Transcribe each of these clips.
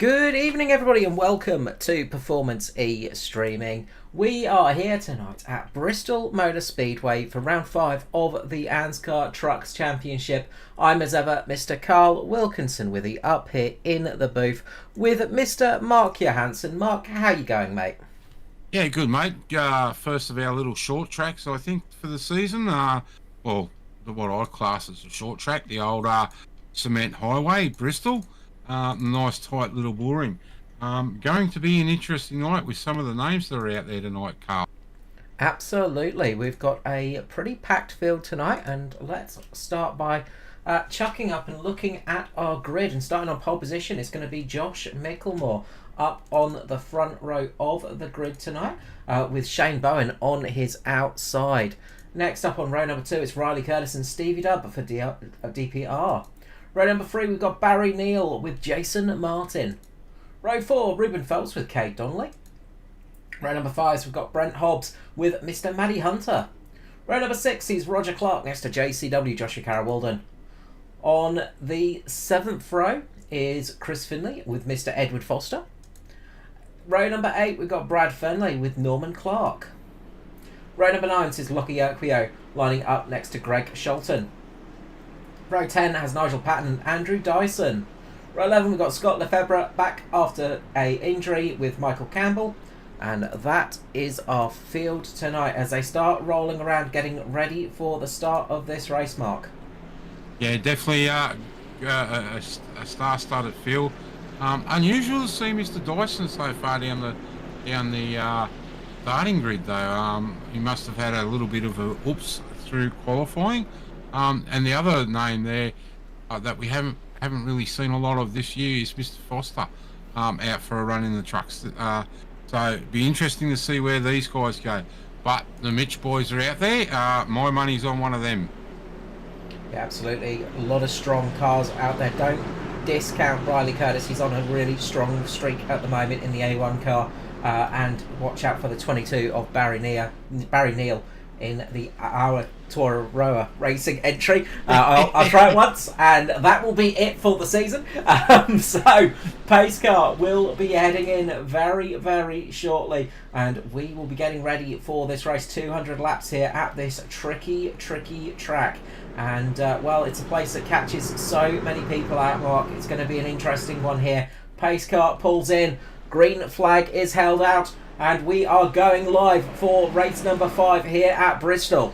Good evening, everybody, and welcome to Performance E Streaming. We are here tonight at Bristol Motor Speedway for round 5 of the ANZCAR Trucks Championship. I'm, as ever, Mr. Carl Wilkinson with you up here in the booth with Mr. Mark Johansson. Mark, how you going, mate? Yeah, good, mate. First of our little short tracks, I think, for the season. What I class as a short track, the old cement highway, Bristol. Nice, tight little boring. Going to be an interesting night with some of the names that are out there tonight, Carl. Absolutely. We've got a pretty packed field tonight, and let's start by chucking up and looking at our grid. And starting on pole position, it's going to be Josh Micklemore up on the front row of the grid tonight, with Shane Bowen on his outside. Next up on row number 2, it's Riley Curtis and Stevie Dubb for DPR. Row number 3, we've got Barry Neal with Jason Martin. Row 4, Ruben Phelps with Kate Donnelly. Row number 5, we've got Brent Hobbs with Mr. Matty Hunter. Row number 6 is Roger Clark next to JCW, Joshua Carroll-Walden. On the 7th row is Chris Finley with Mr. Edward Foster. Row number 8, we've got Brad Fenley with Norman Clark. Row number 9 is Lockie Urquio lining up next to Greg Sholton. Row 10 has Nigel Patton and Andrew Dyson. Row 11 we've got Scott Lefebvre back after a injury with Michael Campbell. And that is our field tonight as they start rolling around getting ready for the start of this race, Mark. Yeah, definitely a star-studded field. Unusual to see Mr. Dyson so far down the starting grid, though. He must have had a little bit of a oops through qualifying. And the other name there that we haven't really seen a lot of this year is Mr. Foster, out for a run in the trucks. So it'd be interesting to see where these guys go. But the Mitch boys are out there. My money's on one of them. Yeah, absolutely. A lot of strong cars out there. Don't discount Riley Curtis. He's on a really strong streak at the moment in the A1 car. And watch out for the 22 of Barry Neal in the Our Toro Racing entry. I'll try it once, and that will be it for the season. So, Pace Car will be heading in very, very shortly, and we will be getting ready for this race. 200 laps here at this tricky track. And, well, it's a place that catches so many people out, Mark. It's going to be an interesting one here. Pace Car pulls in. Green flag is held out, and we are going live for race number 5 here at Bristol.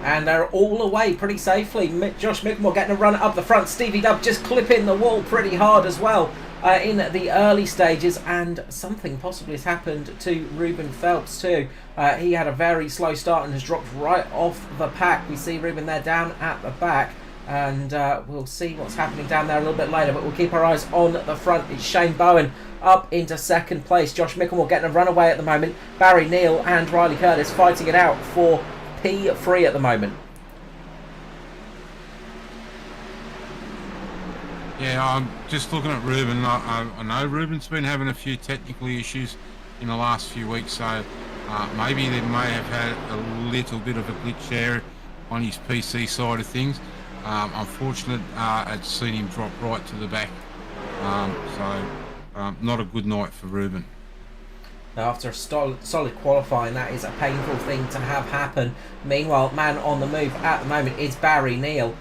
And they're all away pretty safely. Josh Micklemore getting a run up the front. Stevie Dubb just clipping the wall pretty hard as well in the early stages. And something possibly has happened to Ruben Phelps too. He had a very slow start and has dropped right off the pack. We see Ruben there down at the back. And we'll see what's happening down there a little bit later. But we'll keep our eyes on the front. It's Shane Bowen up into second place. Josh Micklemore getting a runaway at the moment. Barry Neal and Riley Curtis fighting it out for P3 at the moment. Yeah, I'm just looking at Ruben. I know Ruben's been having a few technical issues in the last few weeks, so maybe they may have had a little bit of a glitch there on his PC side of things. Unfortunate, I'd seen him drop right to the back, so not a good night for Ruben. Now, after a solid qualifying, that is a painful thing to have happen. Meanwhile, man on the move at the moment is Barry Neal,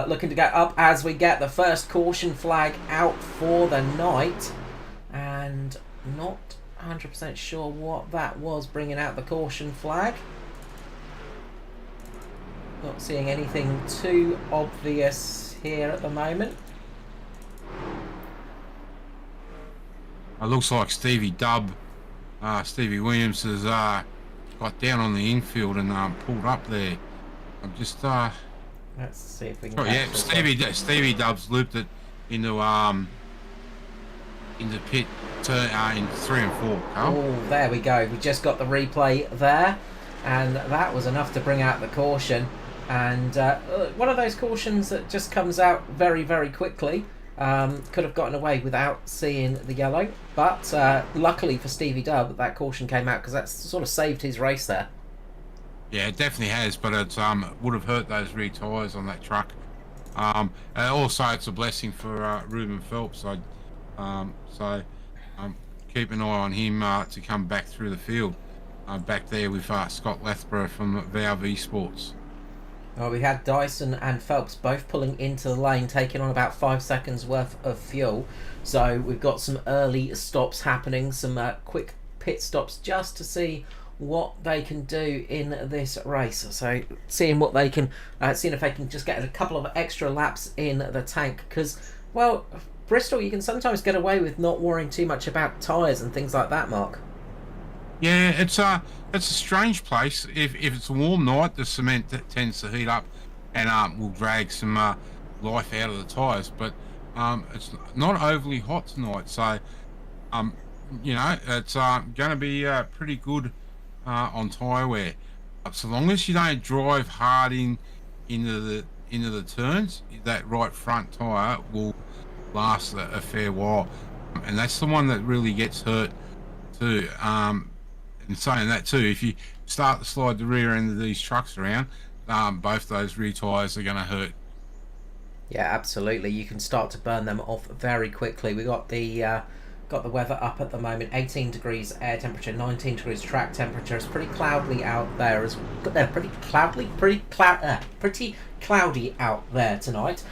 looking to get up as we get the first caution flag out for the night. And not 100% sure what that was bringing out the caution flag. Not seeing anything too obvious here at the moment. It looks like Stevie Williams has got down on the infield and pulled up there. I'm just let's see if we can. Oh yeah, Stevie Dubb's looped it into pit turn in 3 and 4. Oh, there we go. We just got the replay there, and that was enough to bring out the caution. And one of those cautions that just comes out very, very quickly. Could have gotten away without seeing the yellow, but luckily for Stevie Dubb, that caution came out because that sort of saved his race there. Yeah, it definitely has, but it would have hurt those rear tyres on that truck. And also, it's a blessing for Ruben Phelps. So keep an eye on him to come back through the field. Back there with Scott Lethborough from VRV Sports. Well, we had Dyson and Phelps both pulling into the lane, taking on about 5 seconds worth of fuel. So we've got some early stops happening, some quick pit stops just to see what they can do in this race. So seeing what they can, seeing if they can just get a couple of extra laps in the tank. Because, well, Bristol, you can sometimes get away with not worrying too much about tyres and things like that, Mark. Yeah, it's a strange place. If it's a warm night, the cement tends to heat up and will drag some life out of the tyres. But it's not overly hot tonight, so it's going to be pretty good on tyre wear. So long as you don't drive hard into the turns, that right front tyre will last a fair while, and that's the one that really gets hurt too. And saying that too, if you start to slide the rear end of these trucks around, both those rear tyres are going to hurt. Yeah, absolutely. You can start to burn them off very quickly. We got the weather up at the moment. 18 degrees air temperature, 19 degrees track temperature. It's pretty cloudy out there. Pretty cloudy out there tonight.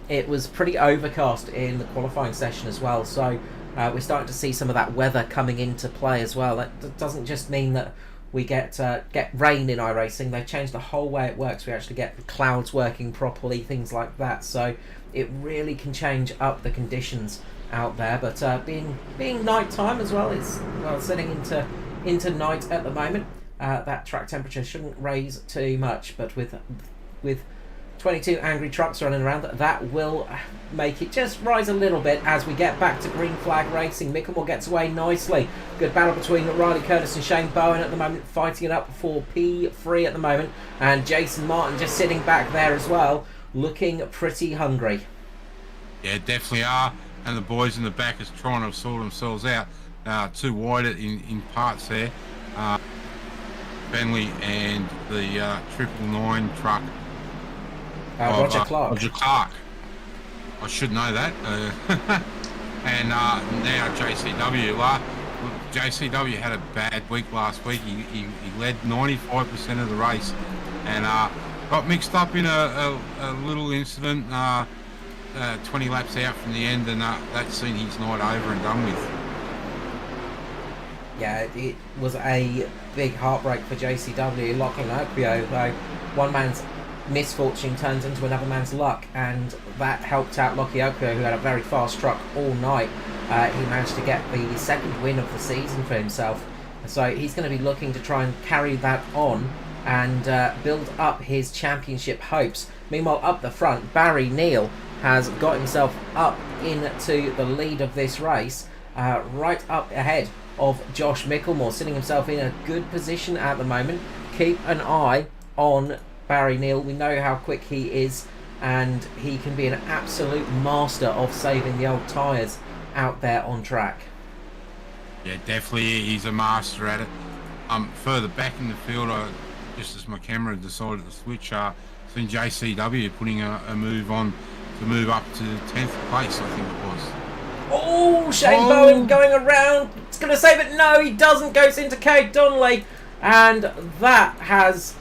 It was pretty overcast in the qualifying session as well. So we're starting to see some of that weather coming into play as well. That doesn't just mean that we get rain in iRacing. They've changed the whole way it works. We actually get the clouds working properly, things like that. So it really can change up the conditions out there. But being night time as well, it's setting into night at the moment. That track temperature shouldn't raise too much, but with 22 angry trucks running around, that will make it just rise a little bit as we get back to green flag racing. Micklemore gets away nicely. Good battle between Riley Curtis and Shane Bowen at the moment, fighting it up for P3 at the moment, and Jason Martin just sitting back there as well, looking pretty hungry. Yeah, definitely are, and the boys in the back is trying to sort themselves out. Too wide in parts there. Bentley and the 999 truck. Roger Clark. Roger Clark. I should know that. And now JCW. JCW had a bad week last week. He led 95% of the race and got mixed up in a little incident 20 laps out from the end, and that's seen his night over and done with. Yeah, it was a big heartbreak for JCW. Lachlan Oakvio, though, one man's misfortune turns into another man's luck, and that helped out Lockie Oakvio, who had a very fast truck all night. He managed to get the second win of the season for himself, so he's going to be looking to try and carry that on and build up his championship hopes. Meanwhile, up the front, Barry Neal has got himself up into the lead of this race, right up ahead of Josh Micklemore, sitting himself in a good position at the moment. Keep an eye on Barry Neal. We know how quick he is, and he can be an absolute master of saving the old tyres out there on track. Yeah, definitely, he's a master at it. Further back in the field, just as my camera decided to switch, seen JCW putting a move on to move up to 10th place, I think it was. Oh, Shane Bowen going around. It's going to save it. No, he doesn't. Goes into Cade Donnelly, and that has...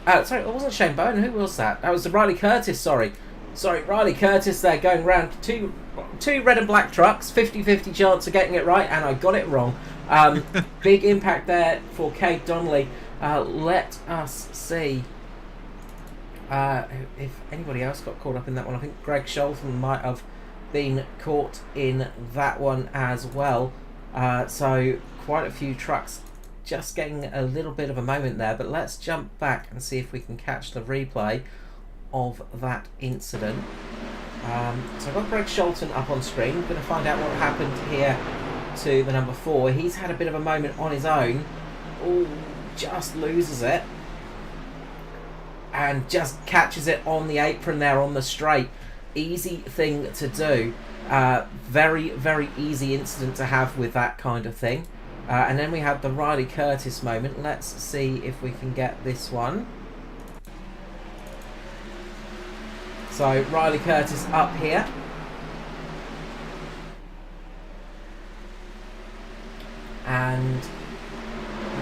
sorry, it wasn't Shane Bowen. Who was that? That was Riley Curtis, sorry, Riley Curtis there going round two red and black trucks, 50-50 chance of getting it right, and I got it wrong. Big impact there for Cade Donnelly. Let us see if anybody else got caught up in that one. I think Greg Sholton might have been caught in that one as well. So quite a few trucks just getting a little bit of a moment there, but let's jump back and see if we can catch the replay of that incident. So I've got Greg Sholton up on screen. We're going to find out what happened here to the number 4. He's had a bit of a moment on his own. Oh, just loses it. and just catches it on the apron there on the straight. Easy thing to do. Very, very easy incident to have with that kind of thing. And then we had the Riley Curtis moment. Let's see if we can get this one. So Riley Curtis up here. And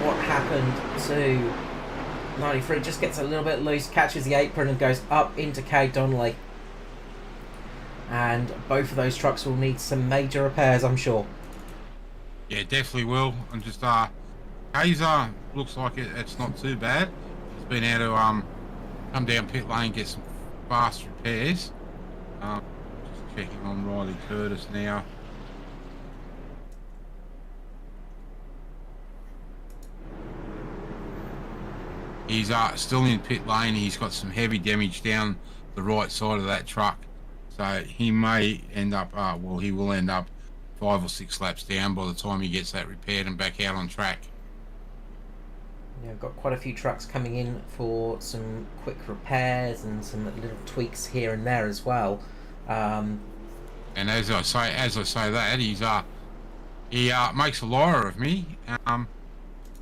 what happened to 93? Just gets a little bit loose, catches the apron and goes up into Kay Donnelly. And both of those trucks will need some major repairs, I'm sure. Yeah, definitely will. And just Kay's looks like it's not too bad. He's been able to come down pit lane, get some fast repairs. Just checking on Riley Curtis now. He's still in pit lane. He's got some heavy damage down the right side of that truck. So he may end up, well, he will end up 5 or 6 laps down by the time he gets that repaired and back out on track. Yeah, I've got quite a few trucks coming in for some quick repairs and some little tweaks here and there as well. And as I say that, he makes a liar of me.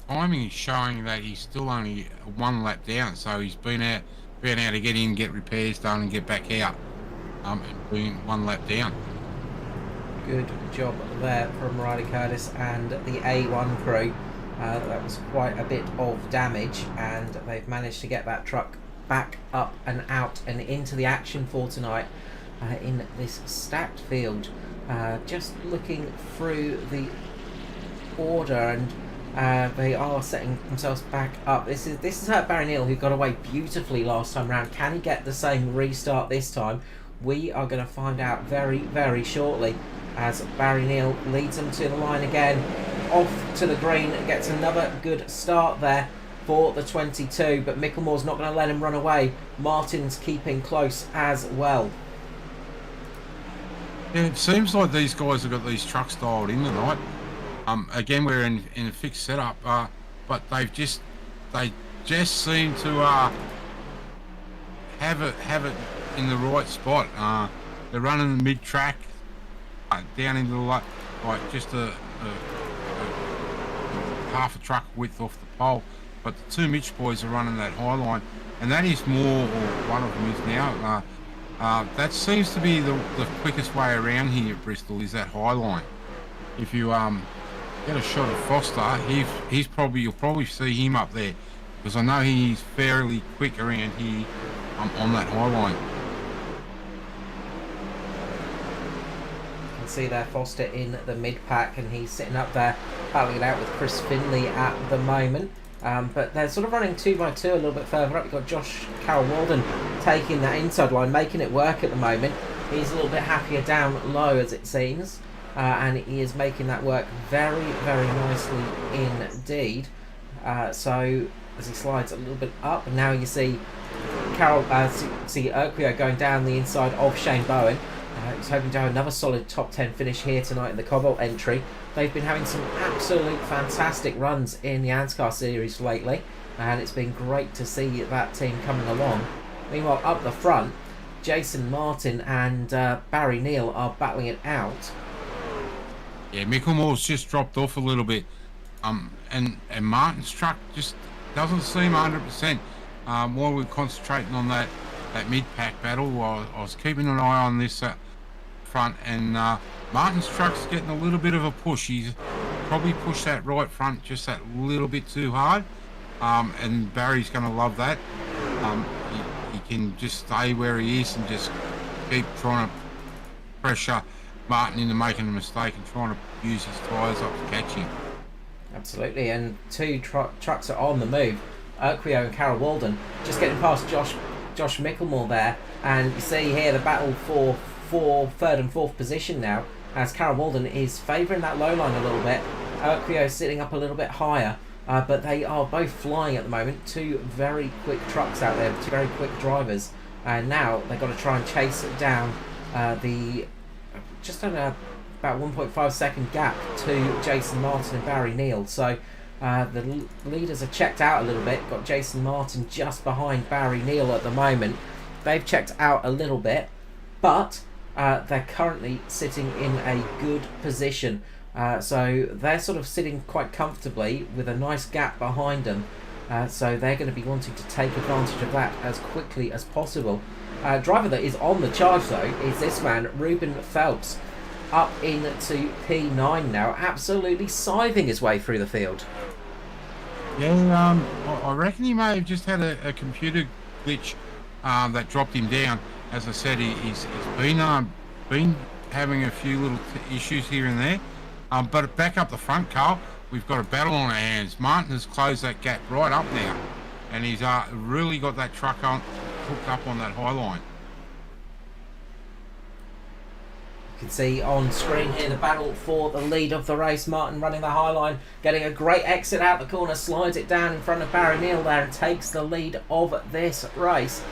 Timing is showing that he's still only 1 lap down, so he's been out to get in, get repairs done, and get back out. And being 1 lap down. Good job there from Riley Curtis and the A1 crew. That was quite a bit of damage, and they've managed to get that truck back up and out and into the action for tonight in this stacked field. Just looking through the order, and they are setting themselves back up. This is Barry Neal, who got away beautifully last time round. Can he get the same restart this time? We are going to find out very, very shortly, as Barry Neal leads them to the line again, off to the green, gets another good start there for the 22, but Micklemore's not going to let him run away. Martin's keeping close as well. Yeah, it seems like these guys have got these trucks dialed in tonight. Again, we're in a fixed setup, but they just seem to have it in the right spot. They're running the mid track down into the like just a half a truck width off the pole, but the 2 Mitch boys are running that high line, and that is more, or one of them is now. That seems to be the quickest way around here at Bristol, is that high line. If you get a shot of Foster, you'll probably see him up there, because I know he's fairly quick around here on that high line. You can see there Foster in the mid pack, and he's sitting up there battling it out with Chris Finley at the moment. But they're sort of running 2 by 2 a little bit further up. You've got Josh Carroll Walden taking that inside line, making it work at the moment. He's a little bit happier down low, as it seems. And he is making that work very, very nicely indeed. So as he slides a little bit up, and now you see Urquio going down the inside of Shane Bowen. He's hoping to have another solid top 10 finish here tonight in the Cobalt entry. They've been having some absolute fantastic runs in the ANZCAR series lately, and it's been great to see that team coming along. Meanwhile, up the front, Jason Martin and Barry Neal are battling it out. Yeah, Micklemore's just dropped off a little bit, and Martin's truck just doesn't seem 100%. While we're concentrating on that mid-pack battle, I was keeping an eye on this front, and Martin's truck's getting a little bit of a push. He's probably pushed that right front just that little bit too hard, and Barry's going to love that. He can just stay where he is and just keep trying to pressure Martin into making a mistake and trying to use his tyres up to catch him. Absolutely, and 2 trucks are on the move. Urquio and Carroll Walden just getting past Josh Micklemore there, and you see here the battle for 3rd and 4th position now, as Carroll Walden is favouring that low line a little bit. Urquio sitting up a little bit higher, but they are both flying at the moment. 2 very quick trucks out there, 2 very quick drivers, and now they've got to try and chase down the just under about 1.5 second gap to Jason Martin and Barry Neal. So The leaders are checked out a little bit. Got Jason Martin just behind Barry Neal at the moment. They've checked out a little bit, but they're currently sitting in a good position. So they're sort of sitting quite comfortably with a nice gap behind them. So they're going to be wanting to take advantage of that as quickly as possible. Driver that is on the charge though is this man, Ruben Phelps, up into P9 now, absolutely scything his way through the field. Yeah, I reckon he may have just had a computer glitch that dropped him down. As I said, he's been having a few little issues here and there. But back up the front, Carl, we've got a battle on our hands. Martin has closed that gap right up now, and he's really got that truck hooked up on that high line. You can see on screen here the battle for the lead of the race. Martin running the high line, getting a great exit out the corner, slides it down in front of Barry Neal there and takes the lead of this race.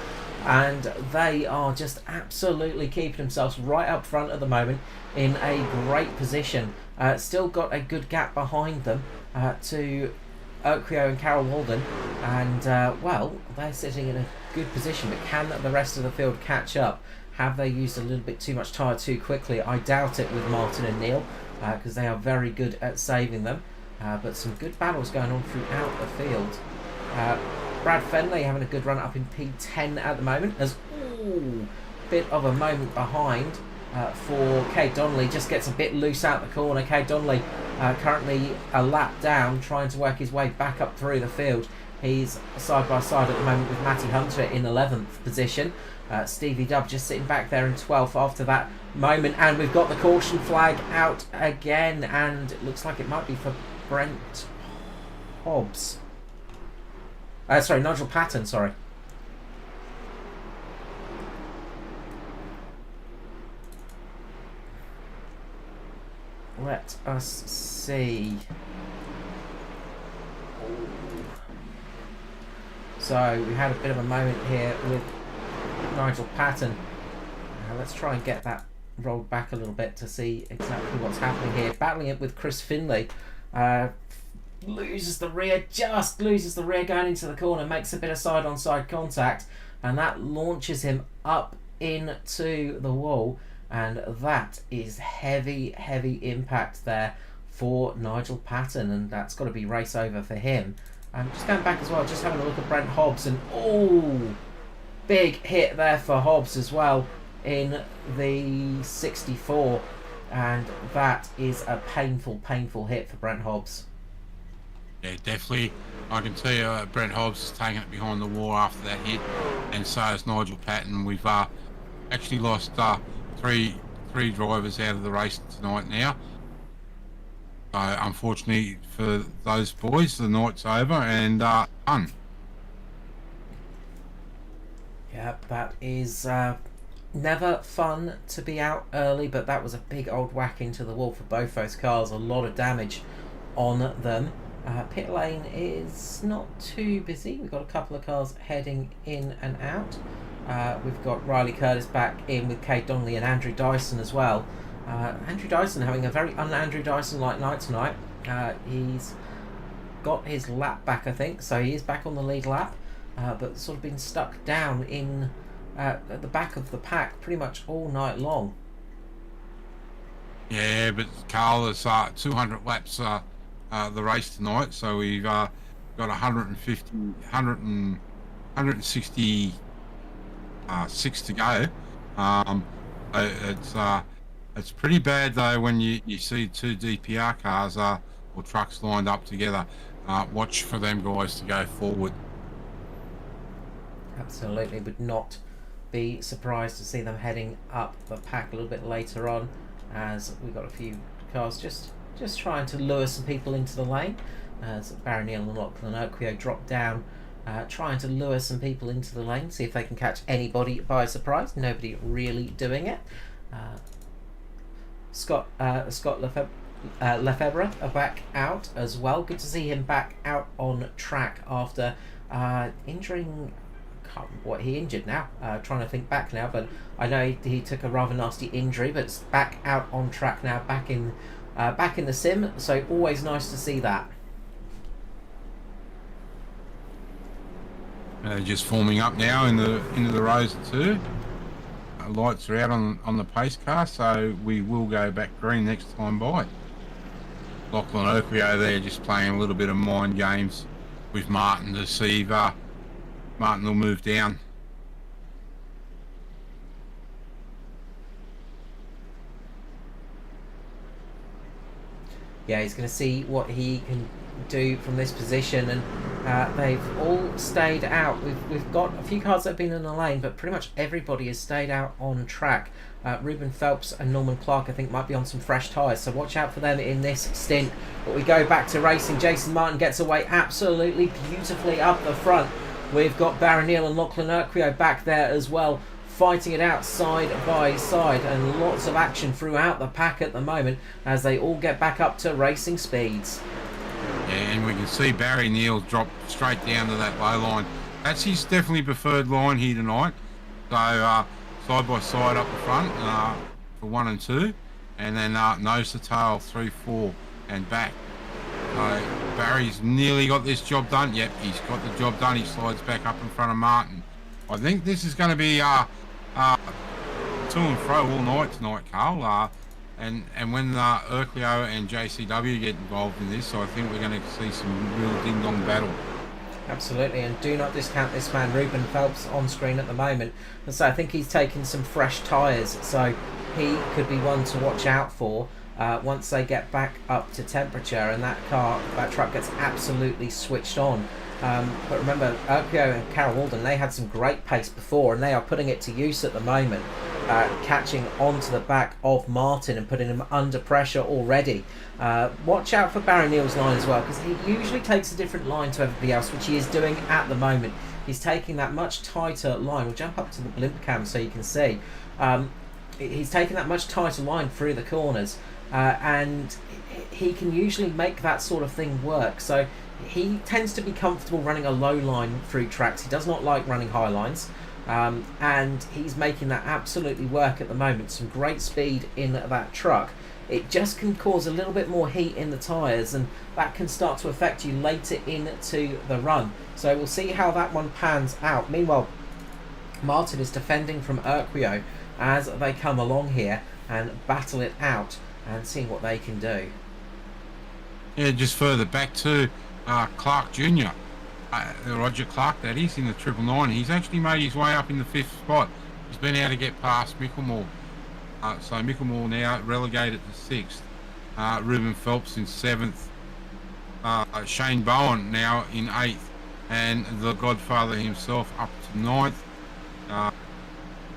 And they are just absolutely keeping themselves right up front at the moment in a great position. Still got a good gap behind them to Urquio and Carol Walden, and well, they're sitting in a good position, but can the rest of the field catch up? Have they used a little bit too much tyre too quickly? I doubt it with Martin and Neal, because they are very good at saving them. But some good battles going on throughout the field. Brad Fenley having a good run up in P10 at the moment. There's bit of a moment behind for Kay Donnelly. Just gets a bit loose out the corner. Kay Donnelly currently a lap down, trying to work his way back up through the field. He's side by side at the moment with Matty Hunter in 11th position. Stevie Dubb just sitting back there in 12th after that moment, and we've got the caution flag out again, and it looks like it might be for Brent Hobbs. Sorry, Nigel Patton, sorry. Let us see. So we had a bit of a moment here with Nigel Patton. Let's try and get that rolled back a little bit to see exactly what's happening here. Battling it with Chris Finlay. Loses the rear, just loses the rear going into the corner, makes a bit of side-on-side contact, and that launches him up into the wall, and that is heavy impact there for Nigel Patton, and that's got to be race over for him. Just going back as well, just having a look at Brent Hobbs, and big hit there for Hobbs as well in the 64, and that is a painful hit for Brent Hobbs. Yeah, definitely. I can tell you Brent Hobbs has taken it behind the wall after that hit, and so has Nigel Patton. We've actually lost three drivers out of the race tonight now. Unfortunately for those boys, the night's over and done. Yeah, that is never fun to be out early, but that was a big old whack into the wall for both those cars. A lot of damage on them. Pit lane is not too busy. We've got a couple of cars heading in and out. We've got Riley Curtis back in with Kate Donnelly and Andrew Dyson as well. Andrew Dyson having a very un-Andrew Dyson-like night tonight. He's got his lap back, I think, so he is back on the lead lap, but sort of been stuck down in at the back of the pack pretty much all night long. Yeah, but Carl, is 200 laps the race tonight, so we've got 166 to go. It's pretty bad though when you see two DPR cars or trucks lined up together. Watch for them guys to go forward. Absolutely, would not be surprised to see them heading up the pack a little bit later on, as we've got a few cars just trying to lure some people into the lane, as Barry Neal and Lachlan Urquio drop down, trying to lure some people into the lane, see if they can catch anybody by surprise. Nobody really doing it. Scott Lefebvre are back out as well. Good to see him back out on track after injuring, can't remember what he injured now, trying to think back now, but I know he took a rather nasty injury, but it's back out on track now, back in the sim, so always nice to see that. Just forming up now into the rows of two. Lights are out on the pace car, so we will go back green next time by. Lachlan Urquio there just playing a little bit of mind games with Martin to see if Martin will move down. Yeah, he's going to see what he can do from this position, and they've all stayed out. We've got a few cars that have been in the lane, but pretty much everybody has stayed out on track. Ruben Phelps and Norman Clark, I think, might be on some fresh tyres, so watch out for them in this stint. But we go back to racing. Jason Martin gets away absolutely beautifully up the front. We've got Barry Neal and Lachlan Urquio back there as well, fighting it out side by side, and lots of action throughout the pack at the moment as they all get back up to racing speeds. Yeah, and we can see Barry Neal drop straight down to that low line. That's his definitely preferred line here tonight. So side by side up the front for 1 and 2, and then nose to tail 3, 4 and back. So Barry's nearly got this job done. Yep, he's got the job done. He slides back up in front of Martin. I think this is going to be to and fro all night tonight, Carl. And when Urquio and JCW get involved in this, so I think we're going to see some real ding-dong battle. Absolutely, and do not discount this man, Ruben Phelps, on screen at the moment. And so I think he's taking some fresh tyres, so he could be one to watch out for once they get back up to temperature and that truck gets absolutely switched on. But remember, Urquio and Carol Walden, they had some great pace before, and they are putting it to use at the moment, catching onto the back of Martin and putting him under pressure already. Watch out for Barry Neal's line as well, because he usually takes a different line to everybody else, which he is doing at the moment. He's taking that much tighter line. We'll jump up to the blimp cam so you can see. He's taking that much tighter line through the corners, and he can usually make that sort of thing work. So he tends to be comfortable running a low line through tracks. He does not like running high lines, and he's making that absolutely work at the moment. Some great speed in that truck. It just can cause a little bit more heat in the tyres, and that can start to affect you later into the run. So we'll see how that one pans out. Meanwhile, Martin is defending from Urquio as they come along here and battle it out and seeing what they can do. Yeah, just further back to Clark Jr., Roger Clark, that is, in the 999. He's actually made his way up in the 5th spot. He's been able to get past Mickelmore. So Mickelmore now relegated to 6th. Ruben Phelps in 7th. Shane Bowen now in 8th. And the Godfather himself up to 9th.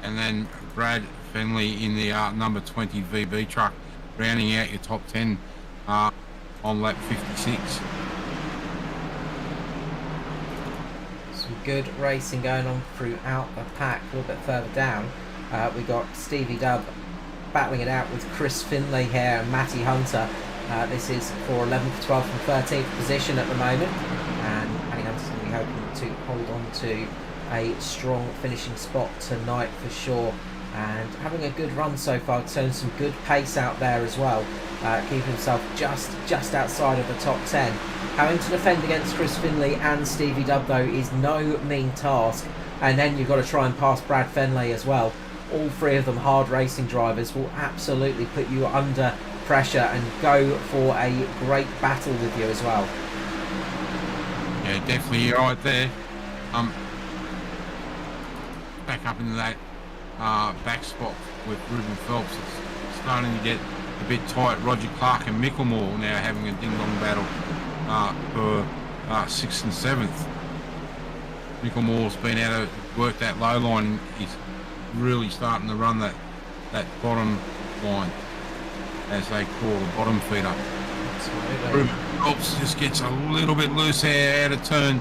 And then Brad Fenley in the number 20 VB truck, rounding out your top 10 on lap 56. Some good racing going on throughout the pack. A little bit further down, we got Stevie Dubb battling it out with Chris Finlay here and Matty Hunter. This is for 11th, 12th and 13th position at the moment, and Matty Hunter's going to be hoping to hold on to a strong finishing spot tonight for sure, and having a good run so far, showing some good pace out there as well, keeping himself just outside of the top 10. Having to defend against Chris Finlay and Stevie Dubb though is no mean task, and then you've got to try and pass Brad Fenley as well. All three of them hard racing drivers will absolutely put you under pressure and go for a great battle with you as well. Yeah, definitely, you're right there. Back up into that back spot with Ruben Phelps. It's starting to get a bit tight. Roger Clark and Mickelmore now having a ding-dong battle for 6th and 7th. Mickelmore's been able to work that low line. He's really starting to run that bottom line, as they call the bottom feeder. Absolutely. Ruben Phelps just gets a little bit loose here out of turn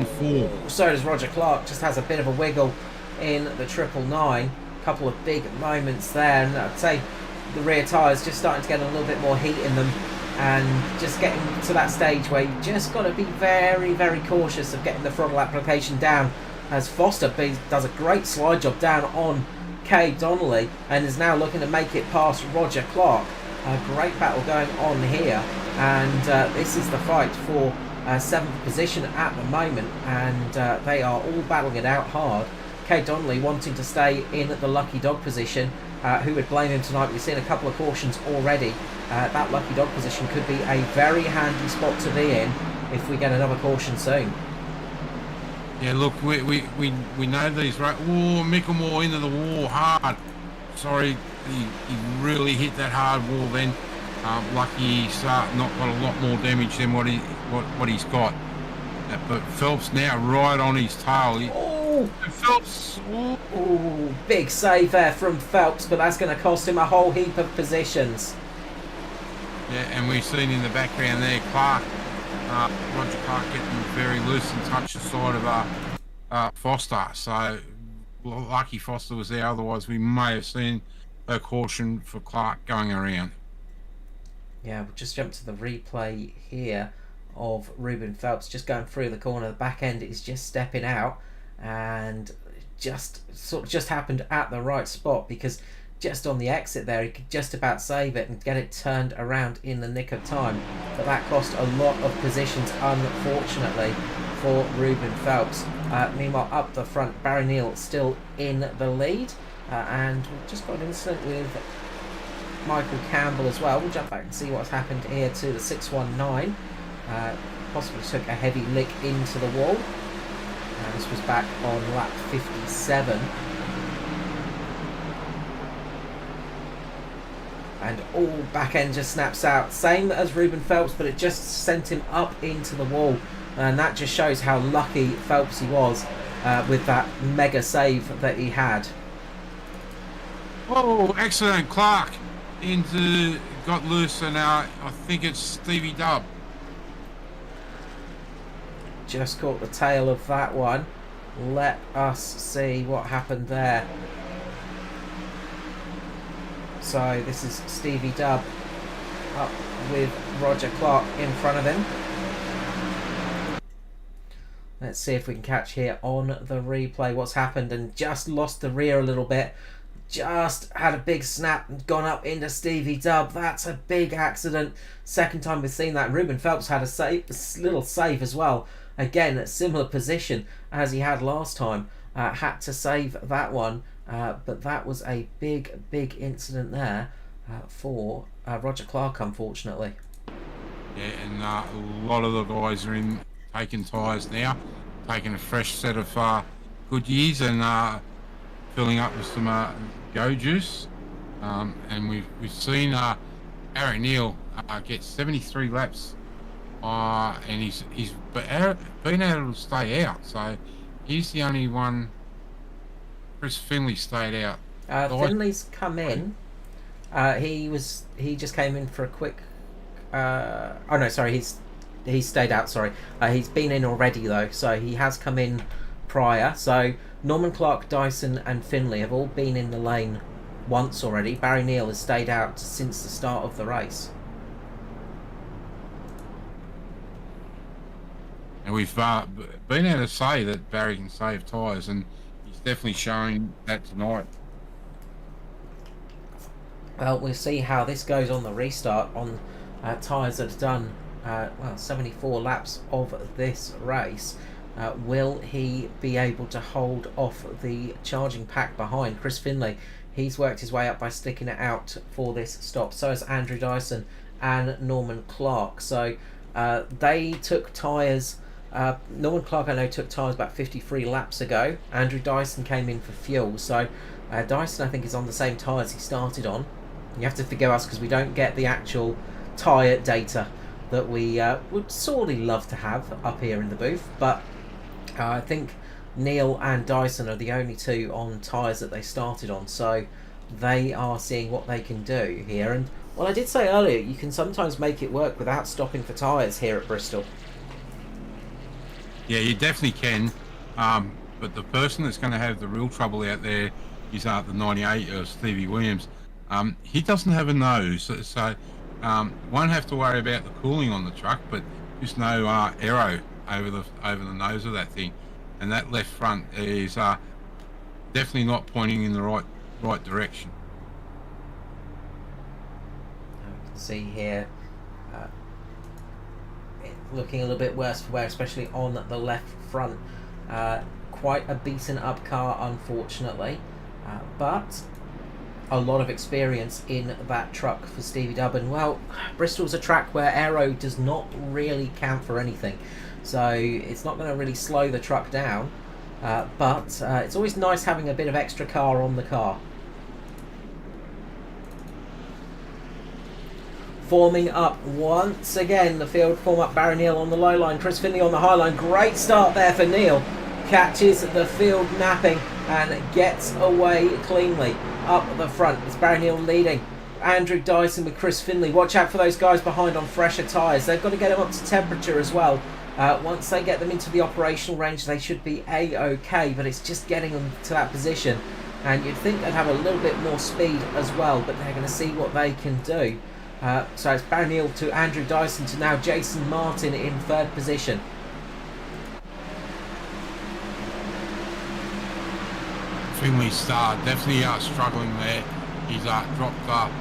4. So does Roger Clark, just has a bit of a wiggle in the 999. Couple of big moments there, and I'd say the rear tyres just starting to get a little bit more heat in them, and just getting to that stage where you just got to be very, very cautious of getting the throttle application down, as Foster does a great slide job down on Kay Donnelly and is now looking to make it past Roger Clark. A great battle going on here, and this is the fight for 7th position at the moment, and they are all battling it out hard. Kay Donnelly wanting to stay in the lucky dog position. Who would blame him tonight? We've seen a couple of cautions already. That lucky dog position could be a very handy spot to be in if we get another caution soon. Yeah, look, we know these, right? Oh, Micklemore into the wall hard. Sorry, he really hit that hard wall then. Lucky he's not got a lot more damage than what he's got. But Phelps now right on his tail. Phelps. Oh, big save there from Phelps, but that's going to cost him a whole heap of positions. Yeah, and we've seen in the background there, Clark, Roger Clark getting very loose and touched the side of Foster. So lucky Foster was there, otherwise we may have seen a caution for Clark going around. Yeah, we'll just jump to the replay here of Ruben Phelps just going through the corner. The back end is just stepping out, and just happened at the right spot, because just on the exit there he could just about save it and get it turned around in the nick of time, but that cost a lot of positions unfortunately for Ruben Phelps. Meanwhile up the front, Barry Neal still in the lead, and we've just got an incident with Michael Campbell as well. We'll jump back and see what's happened here to the 619. Possibly took a heavy lick into the wall. This was back on lap 57. And all back end just snaps out. Same as Ruben Phelps, but it just sent him up into the wall. And that just shows how lucky Phelps he was with that mega save that he had. Oh, excellent. Clark got loose, and now I think it's Stevie Dubb. Just caught the tail of that one. Let us see what happened there. So this is Stevie Dubb up with Roger Clark in front of him. Let's see if we can catch here on the replay what's happened, and just lost the rear a little bit. Just had a big snap and gone up into Stevie Dubb. That's a big accident. Second time we've seen that. Ruben Phelps had a little save as well. Again, a similar position as he had last time. Had to save that one. But that was a big incident there for Roger Clark, unfortunately. Yeah, and a lot of the guys are in taking tyres now, taking a fresh set of Goodyears and filling up with some Go Juice. And we've seen Barry Neal get 73 laps, and he's been able to stay out. So he's the only one. Chris Finley stayed out. Finley's come in. He just came in for a quick. Oh no, sorry, he stayed out. Sorry, he's been in already though, so he has come in prior. So Norman Clark, Dyson, and Finley have all been in the lane once already. Barry Neal has stayed out since the start of the race. And we've been able to say that Barry can save tyres, and he's definitely showing that tonight. Well, we'll see how this goes on the restart on tyres that have done 74 laps of this race. Will he be able to hold off the charging pack behind? Chris Finley, he's worked his way up by sticking it out for this stop. So has Andrew Dyson and Norman Clark. So they took tyres. Norman Clark, I know, took tyres about 53 laps ago. Andrew Dyson came in for fuel. So Dyson, I think, is on the same tyres he started on. You have to forgive us because we don't get the actual tyre data that we would sorely love to have up here in the booth. But I think Neal and Dyson are the only two on tyres that they started on. So they are seeing what they can do here. And, well, I did say earlier, you can sometimes make it work without stopping for tyres here at Bristol. Yeah, you definitely can. But the person that's going to have the real trouble out there is the 98, Stevie Williams. He doesn't have a nose, so won't have to worry about the cooling on the truck, but just no aero over the nose of that thing, and that left front is definitely not pointing in the right direction. You can see here looking a little bit worse for wear, especially on the left front. Quite a beaten up car, unfortunately, but a lot of experience in that truck for Stevie Dubbin. Well, Bristol's a track where aero does not really count for anything, so it's not going to really slow the truck down, but it's always nice having a bit of extra car on the car. Forming up once again, the field form up. Barry Neal on the low line, Chris Finley on the high line. Great start there for Neal. Catches the field napping and gets away cleanly up the front. It's Barry Neal leading. Andrew Dyson with Chris Finley. Watch out for those guys behind on fresher tyres. They've got to get them up to temperature as well. Once they get them into the operational range, they should be A-OK, but it's just getting them to that position. And you'd think they'd have a little bit more speed as well, but they're going to see what they can do. So it's Barry Neal to Andrew Dyson to now Jason Martin in third position. Finley's definitely struggling there. He's dropped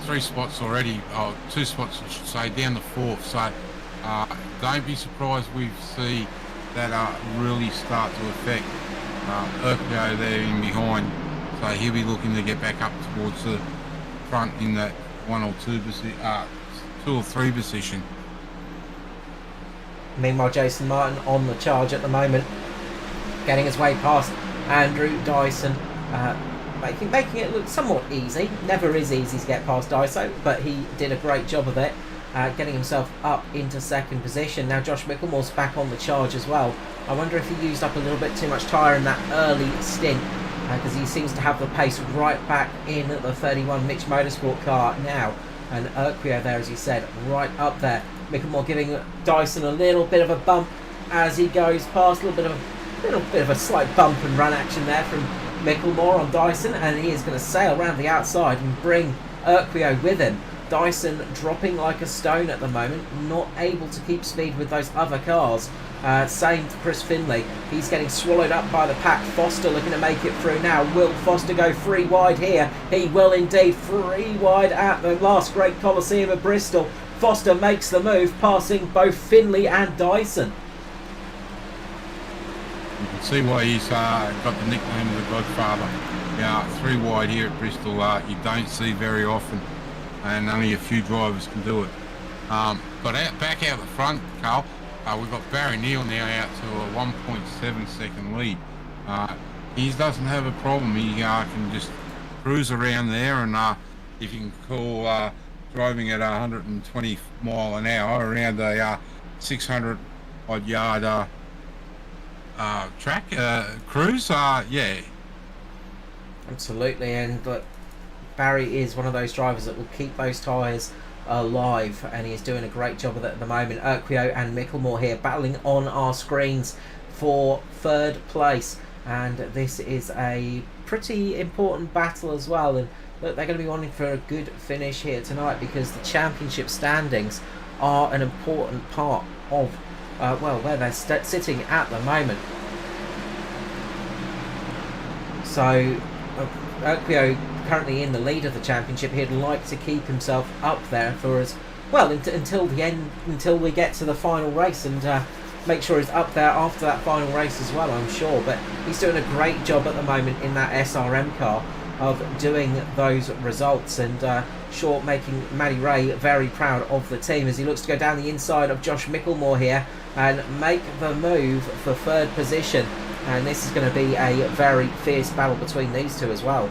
3 spots already, or 2 spots I should say, down to 4th. So don't be surprised we see that really start to affect Urquio there in behind. So he'll be looking to get back up towards the front in that 1 or 2 2 or 3 position. Meanwhile, Jason Martin on the charge at the moment, getting his way past Andrew Dyson, making it look somewhat easy. Never is easy to get past Dyson, but he did a great job of it, getting himself up into second position. Now Josh Micklemore's back on the charge as well. I wonder if he used up a little bit too much tyre in that early stint, because he seems to have the pace right back in the 31 Mitch Motorsport car now. And Urquio there, as you said, right up there. Micklemore giving Dyson a little bit of a bump as he goes past. A little bit of a slight bump and run action there from Micklemore on Dyson, and he is going to sail around the outside and bring Urquio with him. Dyson dropping like a stone at the moment, not able to keep speed with those other cars. Same for Chris Finley. He's getting swallowed up by the pack. Foster looking to make it through now. Will Foster go 3 wide here? He will indeed. 3 wide at the last great Colosseum of Bristol. Foster makes the move, passing both Finley and Dyson. You can see why he's got the nickname of the Godfather. Yeah, 3 wide here at Bristol, you don't see very often, and only a few drivers can do it. But back out the front, Carl, we've got Barry Neal now out to a 1.7 second lead. He doesn't have a problem. He can just cruise around there, and if you can call driving at 120 mile an hour around a 600 odd yard track cruise, yeah. Absolutely, and Barry is one of those drivers that will keep those tyres alive, and he is doing a great job of that at the moment. Urquio and Micklemore here battling on our screens for third place, and this is a pretty important battle as well. And look, they're going to be wanting for a good finish here tonight, because the championship standings are an important part of where they're sitting at the moment. So Urquio currently in the lead of the championship. He'd like to keep himself up there for as well until the end, until we get to the final race, and make sure he's up there after that final race as well, I'm sure. But he's doing a great job at the moment in that SRM car of doing those results, and sure, making Matty Ray very proud of the team as he looks to go down the inside of Josh Micklemore here and make the move for third position. And this is going to be a very fierce battle between these two as well.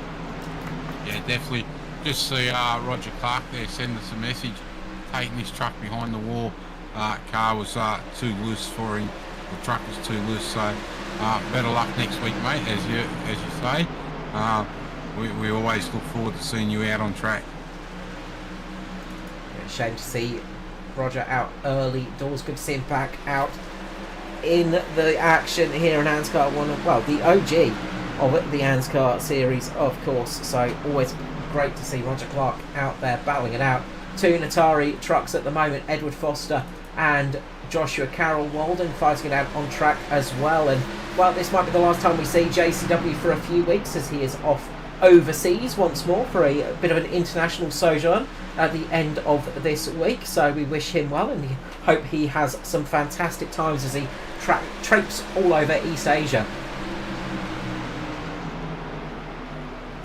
Yeah, definitely. Just see Roger Clark there send us a message, taking this truck behind the wall. Car was too loose for him. The truck was too loose. So better luck next week, mate. As you say, we always look forward to seeing you out on track. Shame to see Roger out early doors. Good to see him back out in the action here in ANZCAR, the OG of the ANZCAR series, of course. So always great to see Roger Clark out there battling it out. 2 Natari trucks at the moment, Edward Foster and Joshua Carroll. Walden fighting it out on track as well. And well, this might be the last time we see JCW for a few weeks, as he is off overseas once more for a bit of an international sojourn. at the end of this week. So we wish him well and hope he has some fantastic times as he traipses all over East Asia.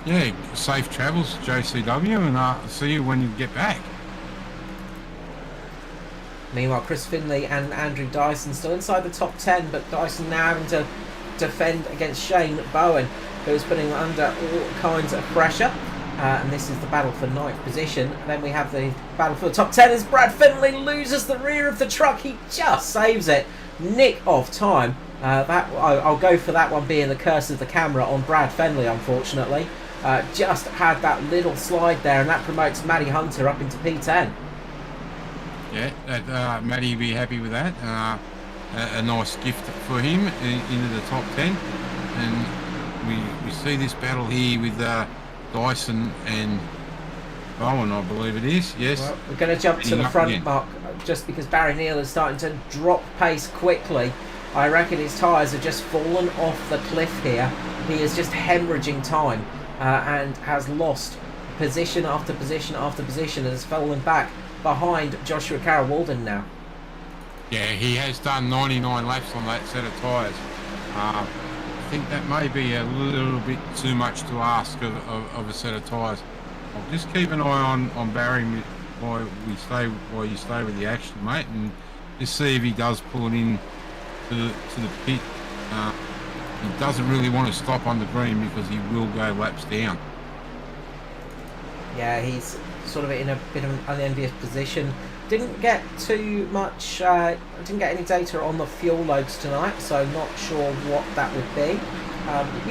Yeah, safe travels, JCW, and see you when you get back. Meanwhile, Chris Finley and Andrew Dyson still inside the top 10, but Dyson now having to defend against Shane Bowen, who's putting under all kinds of pressure. And this is the battle for 9th position. Then we have the battle for the top 10 as Brad Finley loses the rear of the truck. He just saves it. Nick of time. I'll go for that one being the curse of the camera on Brad Finley, unfortunately. Just had that little slide there, and that promotes Matty Hunter up into P10. Yeah, Matty will be happy with that. A nice gift for him into the top 10. And we see this battle here with Dyson and Bowen, I believe it is. Yes. Well, we're going to jump to the front, Mark, just because Barry Neal is starting to drop pace quickly. I reckon his tyres have just fallen off the cliff here. He is just hemorrhaging time and has lost position after position after position and has fallen back behind Joshua Carroll-Walden now. Yeah, he has done 99 laps on that set of tyres. I think that may be a little bit too much to ask of a set of tyres. I'll just keep an eye on Barry while you stay with the action, mate, and just see if he does pull it in to the pit. He doesn't really want to stop on the green because he will go laps down. Yeah, he's sort of in a bit of an unenvious position. Didn't get too much, didn't get any data on the fuel loads tonight, so not sure what that would be.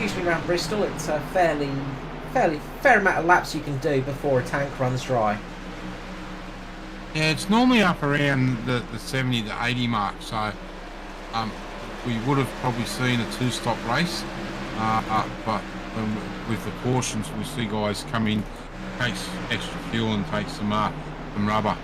Usually around Bristol, it's a fair amount of laps you can do before a tank runs dry. Yeah, it's normally up around the 70 to 80 mark, so we would have probably seen a 2-stop race, but with the cautions, we see guys come in, takes extra fuel and takes some rubber.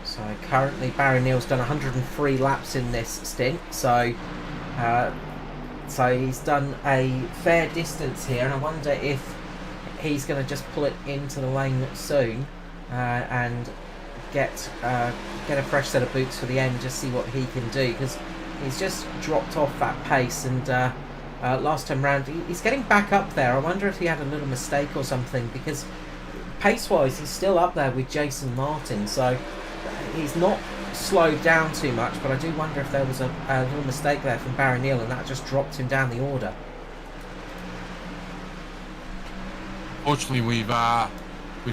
So currently Barry Neal's done 103 laps in this stint, so he's done a fair distance here, and I wonder if he's going to just pull it into the lane soon and get a fresh set of boots for the end, just see what he can do, because he's just dropped off that pace, and last time round he's getting back up there. I wonder if he had a little mistake or something, because pace wise he's still up there with Jason Martin, so he's not slowed down too much, but I do wonder if there was a little mistake there from Barry Neal and that just dropped him down the order. Fortunately, we've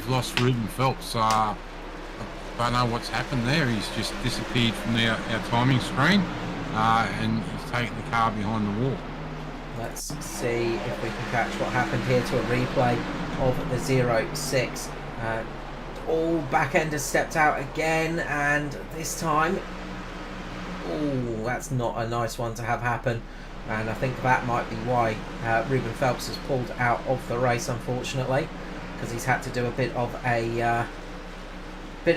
lost Ruben Phelps. I don't know what's happened there. He's just disappeared from our timing screen, and he's taken the car behind the wall. Let's see if we can catch what happened here to a replay of the 0-6. All back end has stepped out again, and this time, oh, that's not a nice one to have happen, and I think that might be why Ruben Phelps has pulled out of the race, unfortunately, because he's had to do a bit of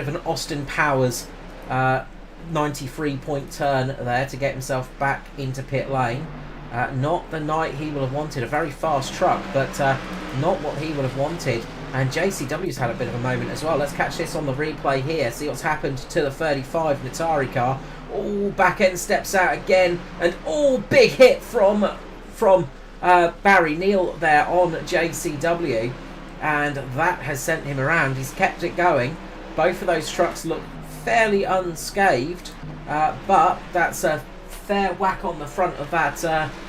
an Austin Powers 93-point turn there to get himself back into pit lane. Not the night he would have wanted. A very fast truck, but not what he would have wanted. And JCW's had a bit of a moment as well. Let's catch this on the replay here. See what's happened to the 35 Natari car. All back end steps out again, and all big hit from Barry Neal there on JCW, and that has sent him around. He's kept it going. Both of those trucks look fairly unscathed, but that's a fair whack on the front of that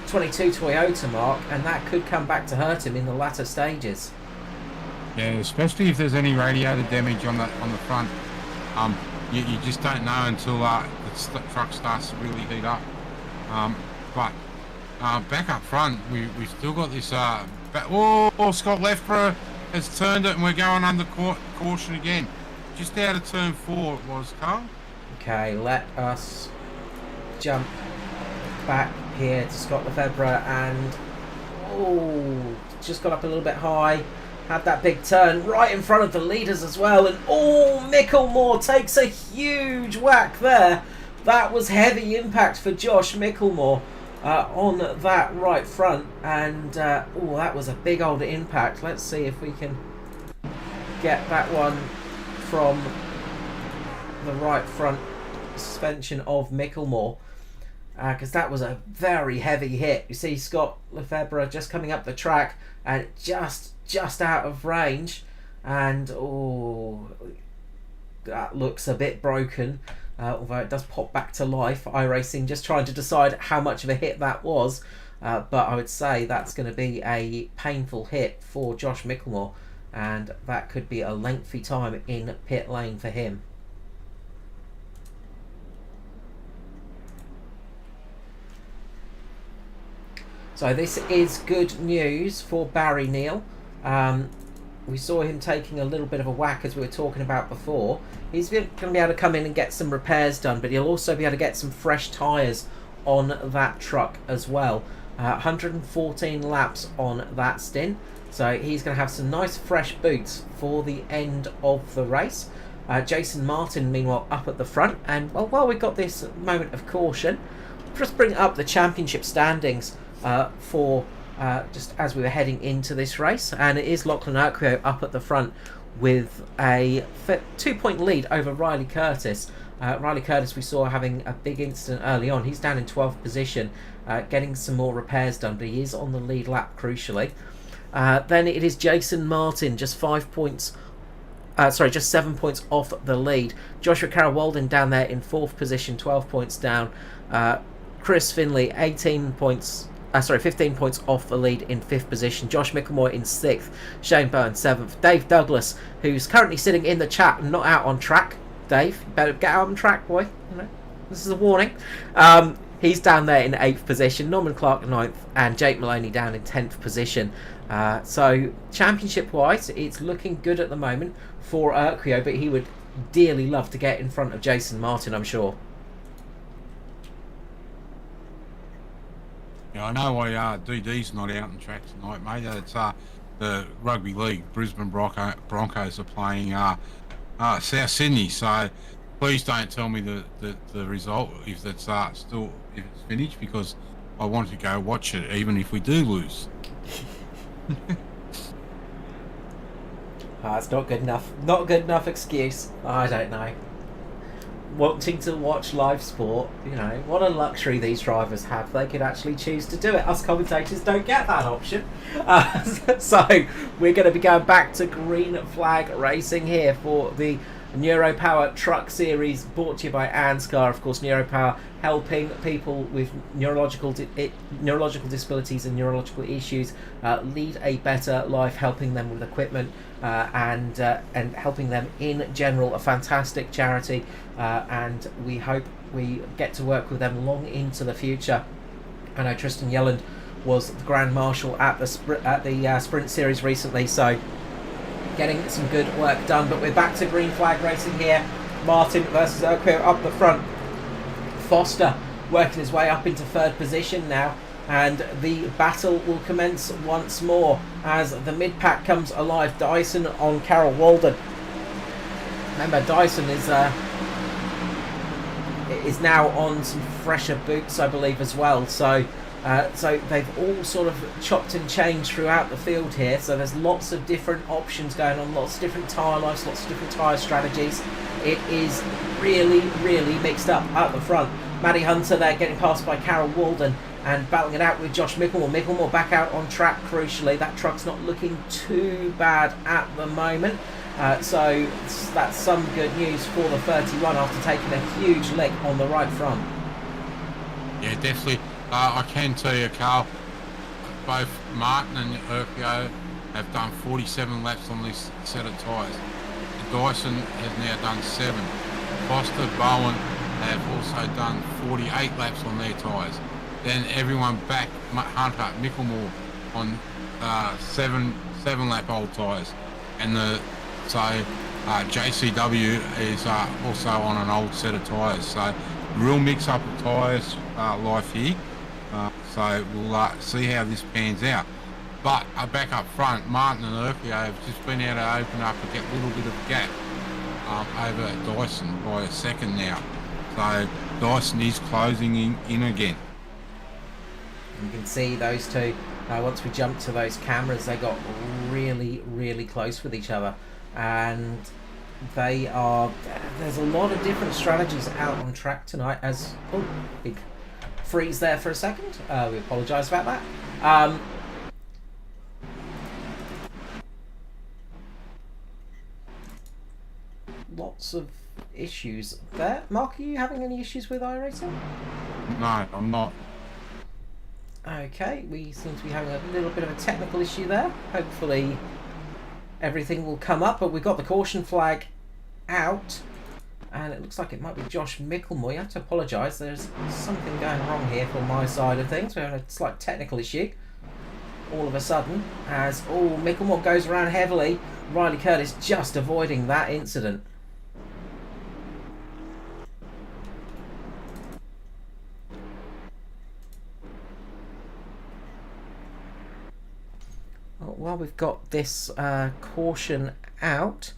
22 Toyota, Mark, and that could come back to hurt him in the latter stages. Yeah, especially if there's any radiator damage on the front. You just don't know until the truck starts to really heat up. But back up front, we've still got this. Scott Lefborough has turned it, and we're going under caution again. Just out of turn 4 it was, Carl. Okay, let us jump back here to Scott Lefebvre, and just got up a little bit high, had that big turn right in front of the leaders as well, and Micklemore takes a huge whack there. That was heavy impact for Josh Micklemore. on that right front, and oh, that was a big old impact. Let's see if we can get that one from the right front suspension of Micklemore, because that was a very heavy hit. You see Scott Lefebvre just coming up the track and just out of range, and oh, that looks a bit broken, although it does pop back to life. iRacing just trying to decide how much of a hit that was, but I would say that's going to be a painful hit for Josh Micklemore, and that could be a lengthy time in pit lane for him. So this is good news for Barry Neal. We saw him taking a little bit of a whack, as we were talking about before. He's going to be able to come in and get some repairs done, but he'll also be able to get some fresh tyres on that truck as well. 114 laps on that stint, so he's going to have some nice fresh boots for the end of the race. Jason Martin, meanwhile, up at the front, and well, while we've got this moment of caution, just bring up the championship standings for just as we were heading into this race, and it is Lachlan Urquio up at the front with a 2-point lead over Riley Curtis. Riley Curtis, we saw having a big incident early on. He's down in 12th position, getting some more repairs done, but he is on the lead lap crucially. Then it is Jason Martin, just 5 points. Just 7 points off the lead. Joshua Carroll Walden down there in 4th position, 12 points down. Chris Finley, 15 points off the lead in 5th position. Josh Micklemore in 6th. Shane Byrne 7th. Dave Douglas, who's currently sitting in the chat and not out on track. Dave, you better get out on track, boy. You know, this is a warning. He's down there in 8th position. Norman Clark 9th, and Jake Maloney down in 10th position. So championship-wise, it's looking good at the moment for Urquio, but he would dearly love to get in front of Jason Martin, I'm sure. Yeah, I know why DD's not out on track tonight, mate. It's the Rugby League. Brisbane Broncos are playing South Sydney, so please don't tell me the result if it's finished, because I want to go watch it even if we do lose. It's not good enough. Not good enough excuse. I don't know. Wanting to watch live sport, you know, what a luxury these drivers have. They could actually choose to do it. Us commentators don't get that option. So we're going to be going back to green flag racing here for the Neuropower Truck Series, brought to you by ANZCAR. Of course, Neuropower helping people with neurological disabilities and neurological issues lead a better life, helping them with equipment and helping them in general. A fantastic charity, and we hope we get to work with them long into the future. I know Tristan Yelland was the Grand Marshal at the Sprint Series recently, so getting some good work done. But we're back to green flag racing here. Martin versus Urquio up the front. Foster working his way up into 3rd position now, and the battle will commence once more as the mid-pack comes alive. Dyson on Carroll Walden. Remember, Dyson is now on some fresher boots, I believe, as well. So they've all sort of chopped and changed throughout the field here. So there's lots of different options going on, lots of different tyre lives, lots of different tyre strategies. It is really, really mixed up at the front. Maddie Hunter there getting passed by Carroll Walden and battling it out with Josh Micklemore. Micklemore back out on track, crucially. That truck's not looking too bad at the moment. So that's some good news for the 31 after taking a huge lick on the right front. Yeah, definitely. I can tell you, Carl, both Martin and Urquio have done 47 laps on this set of tyres. Dyson has now done 7. Foster, Bowen have also done 48 laps on their tyres. Then everyone back, Hunter, Micklemore on 7 lap old tyres. And JCW is also on an old set of tyres. So real mix up of tyres life here. So we'll see how this pans out. But back up front, Martin and Urquio have just been able to open up and get a little bit of a gap over Dyson by a second now. So Dyson is closing in again. You can see those two, once we jumped to those cameras, they got really, really close with each other. And there's a lot of different strategies out on track tonight. As, oh, big freeze there for a second. We apologise about that. Lots of issues there. Mark, are you having any issues with iRacing? No, I'm not. Okay, we seem to be having a little bit of a technical issue there. Hopefully everything will come up, but we've got the caution flag out, and it looks like it might be Josh Micklemore. You have to apologise, there's something going wrong here from my side of things. We're having a slight technical issue all of a sudden, as Micklemore goes around heavily. Riley Curtis just avoiding that incident. While we've got this caution out,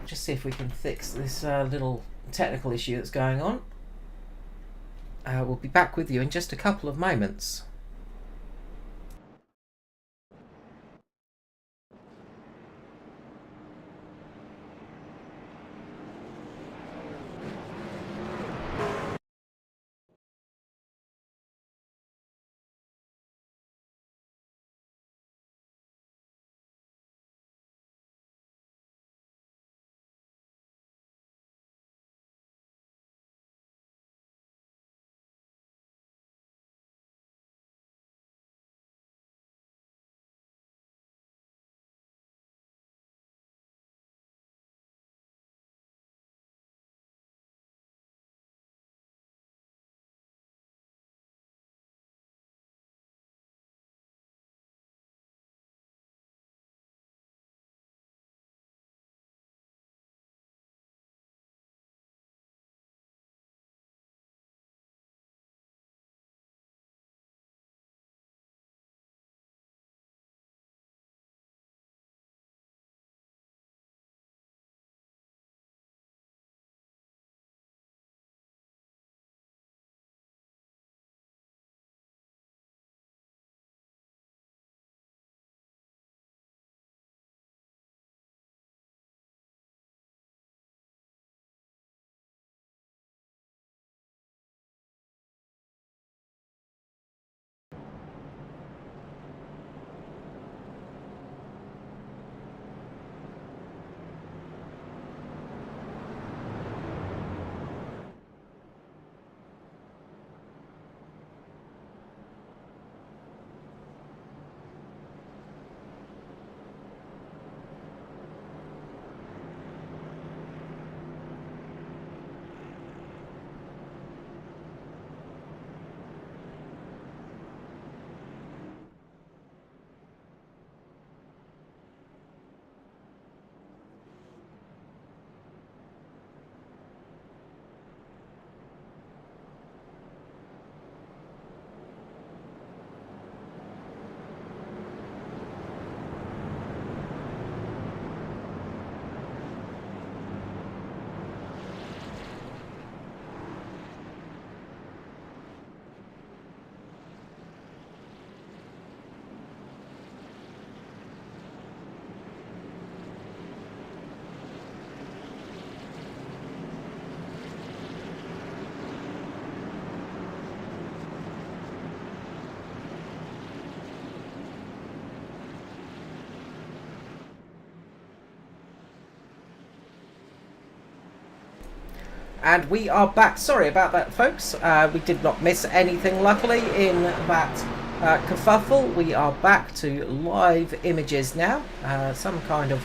just see if we can fix this little technical issue that's going on. We'll be back with you in just a couple of moments. And we are back. Sorry about that, folks. We did not miss anything, luckily, in that kerfuffle. We are back to live images now. Some kind of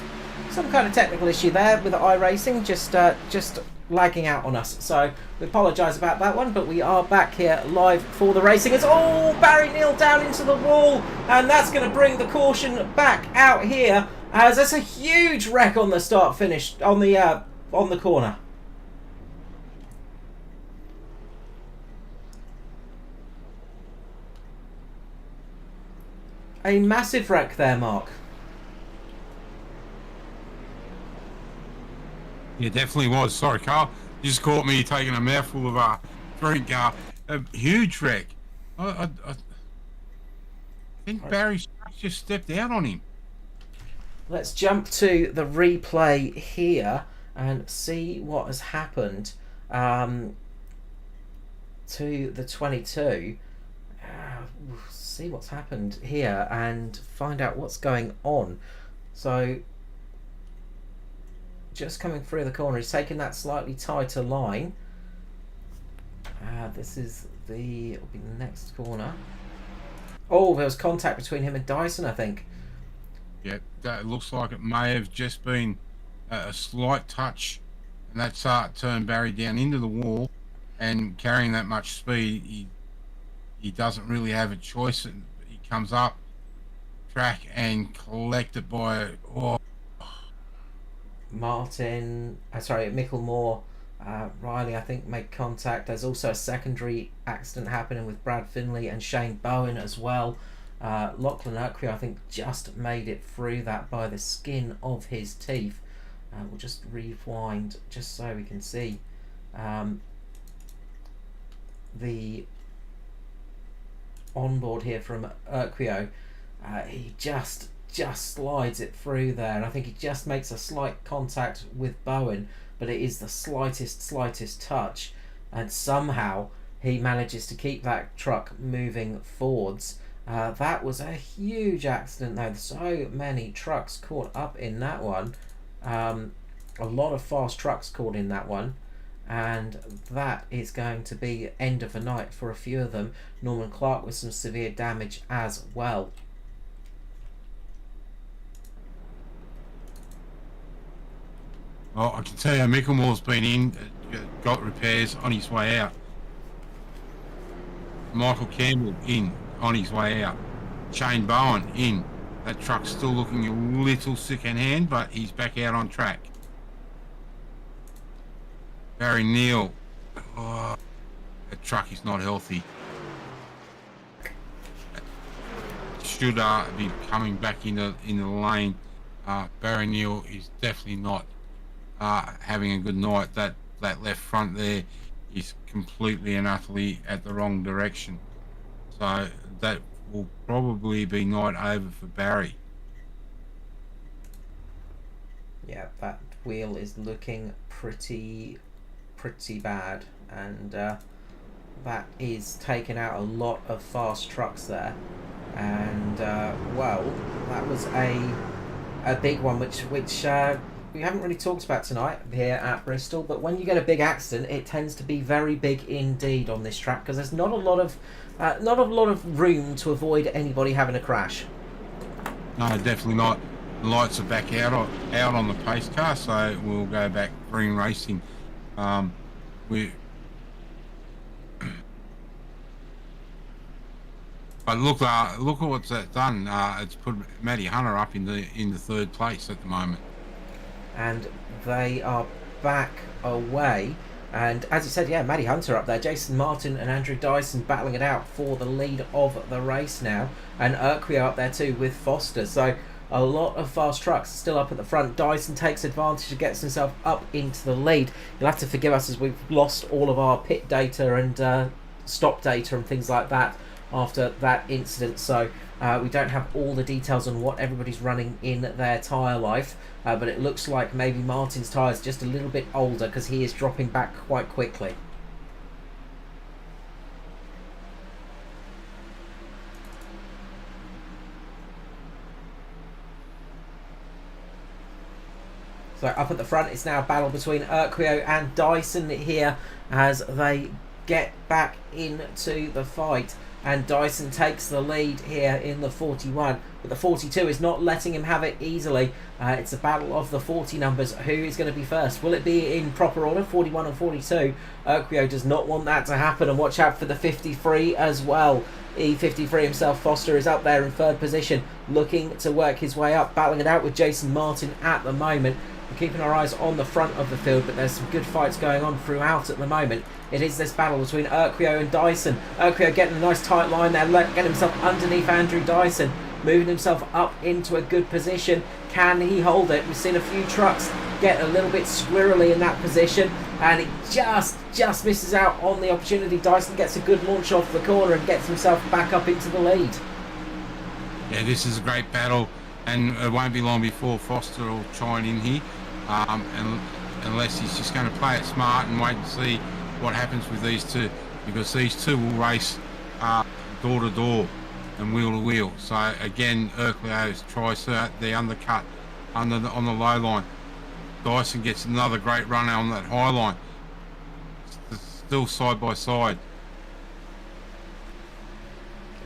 technical issue there with the iRacing, just lagging out on us. So we apologise about that one, but we are back here live for the racing. It's Barry Neal down into the wall, and that's going to bring the caution back out here, as there's a huge wreck on the start finish on the corner. A massive wreck there, Mark. Yeah, definitely was. Sorry, Carl. You just caught me taking a mouthful of drink. A huge wreck. I think Barry just stepped out on him. Let's jump to the replay here and see what has happened to the 22. We'll see what's happened here and find out what's going on. So, just coming through the corner, he's taking that slightly tighter line. This is will be the next corner. Oh, there was contact between him and Dyson, I think. Yeah, that looks like it may have just been a slight touch, and that's turned Barry down into the wall, and carrying that much speed, he doesn't really have a choice. And he comes up track and collected by Micklemore. Riley, I think, made contact. There's also a secondary accident happening with Brad Finley and Shane Bowen as well. Lachlan Urquhart, I think, just made it through that by the skin of his teeth. We'll just rewind just so we can see the onboard here from Urquhart. He just slides it through there, and I think he just makes a slight contact with Bowen, but it is the slightest touch, and somehow he manages to keep that truck moving forwards. That was a huge accident though. So many trucks caught up in that one. A lot of fast trucks caught in that one, and that is going to be end of the night for a few of them. Norman Clark with some severe damage as well. Well, I can tell you, Micklemore's been in, got repairs on his way out. Michael Campbell in, on his way out. Shane Bowen in. That truck's still looking a little sick in hand, but he's back out on track. Barry Neal. Oh, that truck is not healthy. Should be coming back in the lane. Barry Neal is definitely not having a good night. That left front there is completely and utterly at the wrong direction. So that will probably be night over for Barry. Yeah, that wheel is looking pretty bad, and that is taking out a lot of fast trucks there. And well, that was a big one, which we haven't really talked about tonight here at Bristol. But when you get a big accident, it tends to be very big indeed on this track, because there's not a lot of room to avoid anybody having a crash. No, definitely not. The lights are back out on the pace car, so we'll go back green racing. But look at what's that done. It's put Matty Hunter up in the third place at the moment. And they are back away. And as you said, yeah, Matty Hunter up there. Jason Martin and Andrew Dyson battling it out for the lead of the race now. And Urquhart up there too with Foster. So a lot of fast trucks still up at the front. Dyson takes advantage and gets himself up into the lead. You'll have to forgive us as we've lost all of our pit data and stop data and things like that after that incident. So we don't have all the details on what everybody's running in their tyre life. But it looks like maybe Martin's tyre's just a little bit older, because he is dropping back quite quickly. So up at the front, it's now a battle between Urquhart and Dyson here as they get back into the fight. And Dyson takes the lead here in the 41. But the 42 is not letting him have it easily. It's a battle of the 40 numbers. Who is going to be first? Will it be in proper order, 41 and 42? Urquhart does not want that to happen. And watch out for the 53 as well. E53 himself, Foster, is up there in third position, looking to work his way up, battling it out with Jason Martin at the moment. We're keeping our eyes on the front of the field, but there's some good fights going on throughout at the moment. It is this battle between Urquhart and Dyson. Urquhart getting a nice tight line there, getting himself underneath Andrew Dyson, moving himself up into a good position. Can he hold it? We've seen a few trucks get a little bit squirrely in that position, and he just misses out on the opportunity. Dyson gets a good launch off the corner and gets himself back up into the lead. Yeah, this is a great battle, and it won't be long before Foster will chime in here, and unless he's just going to play it smart and wait and see what happens with these two, because these two will race door to door and wheel to wheel. So again, Urquio tries the undercut on the low line. Dyson gets another great run on that high line. It's still side by side.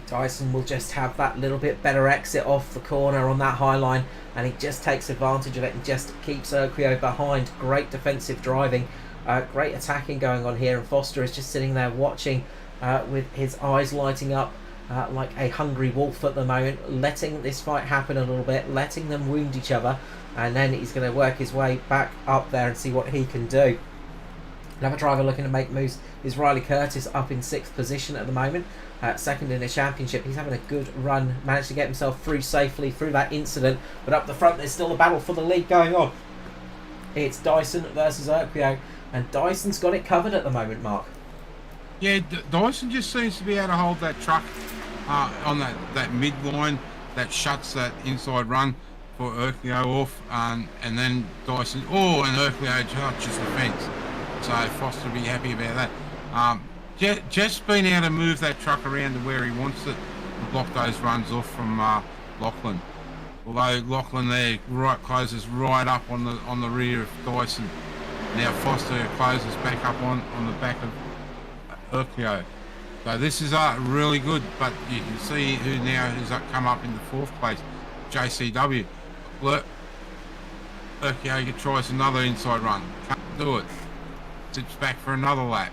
Dyson will just have that little bit better exit off the corner on that high line, and he just takes advantage of it and just keeps Urquio behind. Great defensive driving, great attacking going on here, and Foster is just sitting there watching with his eyes lighting up like a hungry wolf at the moment, letting this fight happen a little bit, letting them wound each other, and then he's going to work his way back up there and see what he can do. Another driver looking to make moves is Riley Curtis, up in 6th position at the moment, second in the championship. He's having a good run, managed to get himself through safely through that incident, but up the front there's still a battle for the lead going on. It's Dyson versus Urquio, and Dyson's got it covered at the moment, Mark. Yeah, Dyson just seems to be able to hold that truck on that mid-line that shuts that inside run for Urquio off, and then Dyson, and Urquio touches the fence. So Foster will be happy about that. Just being able to move that truck around to where he wants it and block those runs off from Lachlan. Although Lachlan there closes right up on the rear of Dyson. Now Foster closes back up on the back of Urquio. So this is really good, but you can see who now has come up in the 4th place, JCW. Urquio tries another inside run, can't do it. Sits back for another lap.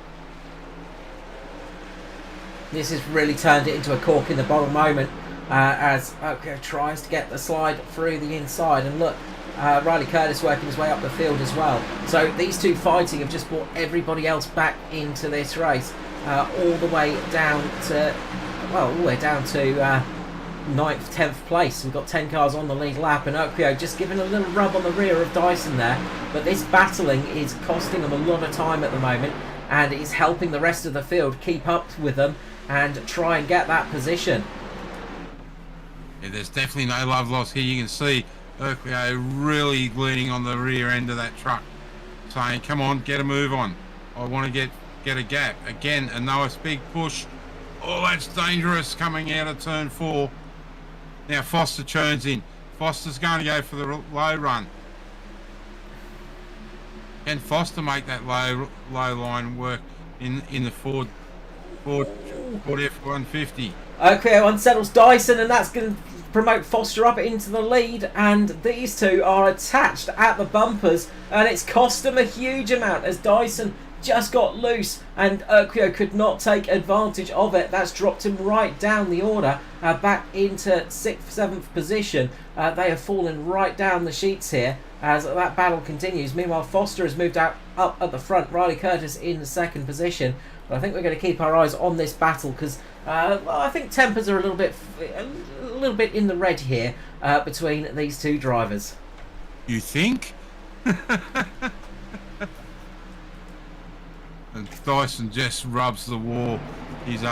This has really turned it into a cork in the bottle moment as Urquio tries to get the slide through the inside, and look, Riley Curtis working his way up the field as well. So these two fighting have just brought everybody else back into this race, all the way down to 9th, 10th place. We've got 10 cars on the lead lap, and Urquio just giving a little rub on the rear of Dyson there, but this battling is costing them a lot of time at the moment, and is helping the rest of the field keep up with them and try and get that position. Yeah, there's definitely no love lost here. You can see Urquio really leaning on the rear end of that truck, saying, come on, get a move on. I want to get a gap. Again, a nice big push. Oh, that's dangerous coming out of turn 4. Now Foster churns in. Foster's going to go for the low run. Can Foster make that low line work in the Ford F-150? Urquio unsettles Dyson, and that's going to promote Foster up into the lead, and these two are attached at the bumpers, and it's cost them a huge amount as Dyson just got loose and Urquio could not take advantage of it. That's dropped him right down the order, back into 6th, 7th position. They have fallen right down the sheets here as that battle continues. Meanwhile, Foster has moved up at the front, Riley Curtis in 2nd position. But I think we're going to keep our eyes on this battle because I think tempers are a little bit in the red here between these two drivers. You think? And Dyson just rubs the wall. He's this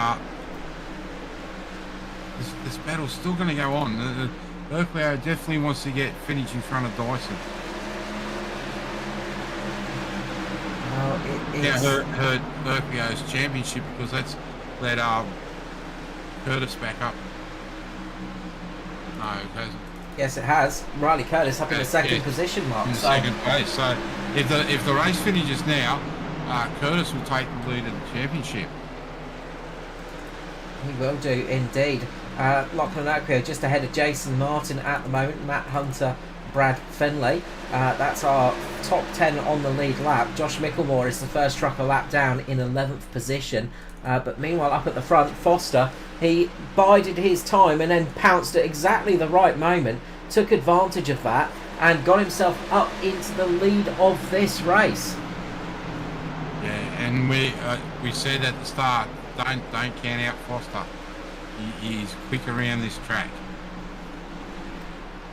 battle's still going to go on. Urquio definitely wants to get finished in front of Dyson. Hurt Urquio's championship because that's led Curtis back up. No, it hasn't. Yes, it has. Riley Curtis up in the 2nd position, Mark. In the 2nd place. So if the race finishes now, Curtis will take the lead in the championship. He will do indeed. Lachlan Urquio just ahead of Jason Martin at the moment. Matt Hunter, Brad Fenley. That's our top 10 on the lead lap. Josh Micklemore is the first truck a lap down in 11th position. But meanwhile, up at the front, Foster, he bided his time and then pounced at exactly the right moment, took advantage of that, and got himself up into the lead of this race. Yeah, and we said at the start, don't count out Foster. He's quick around this track.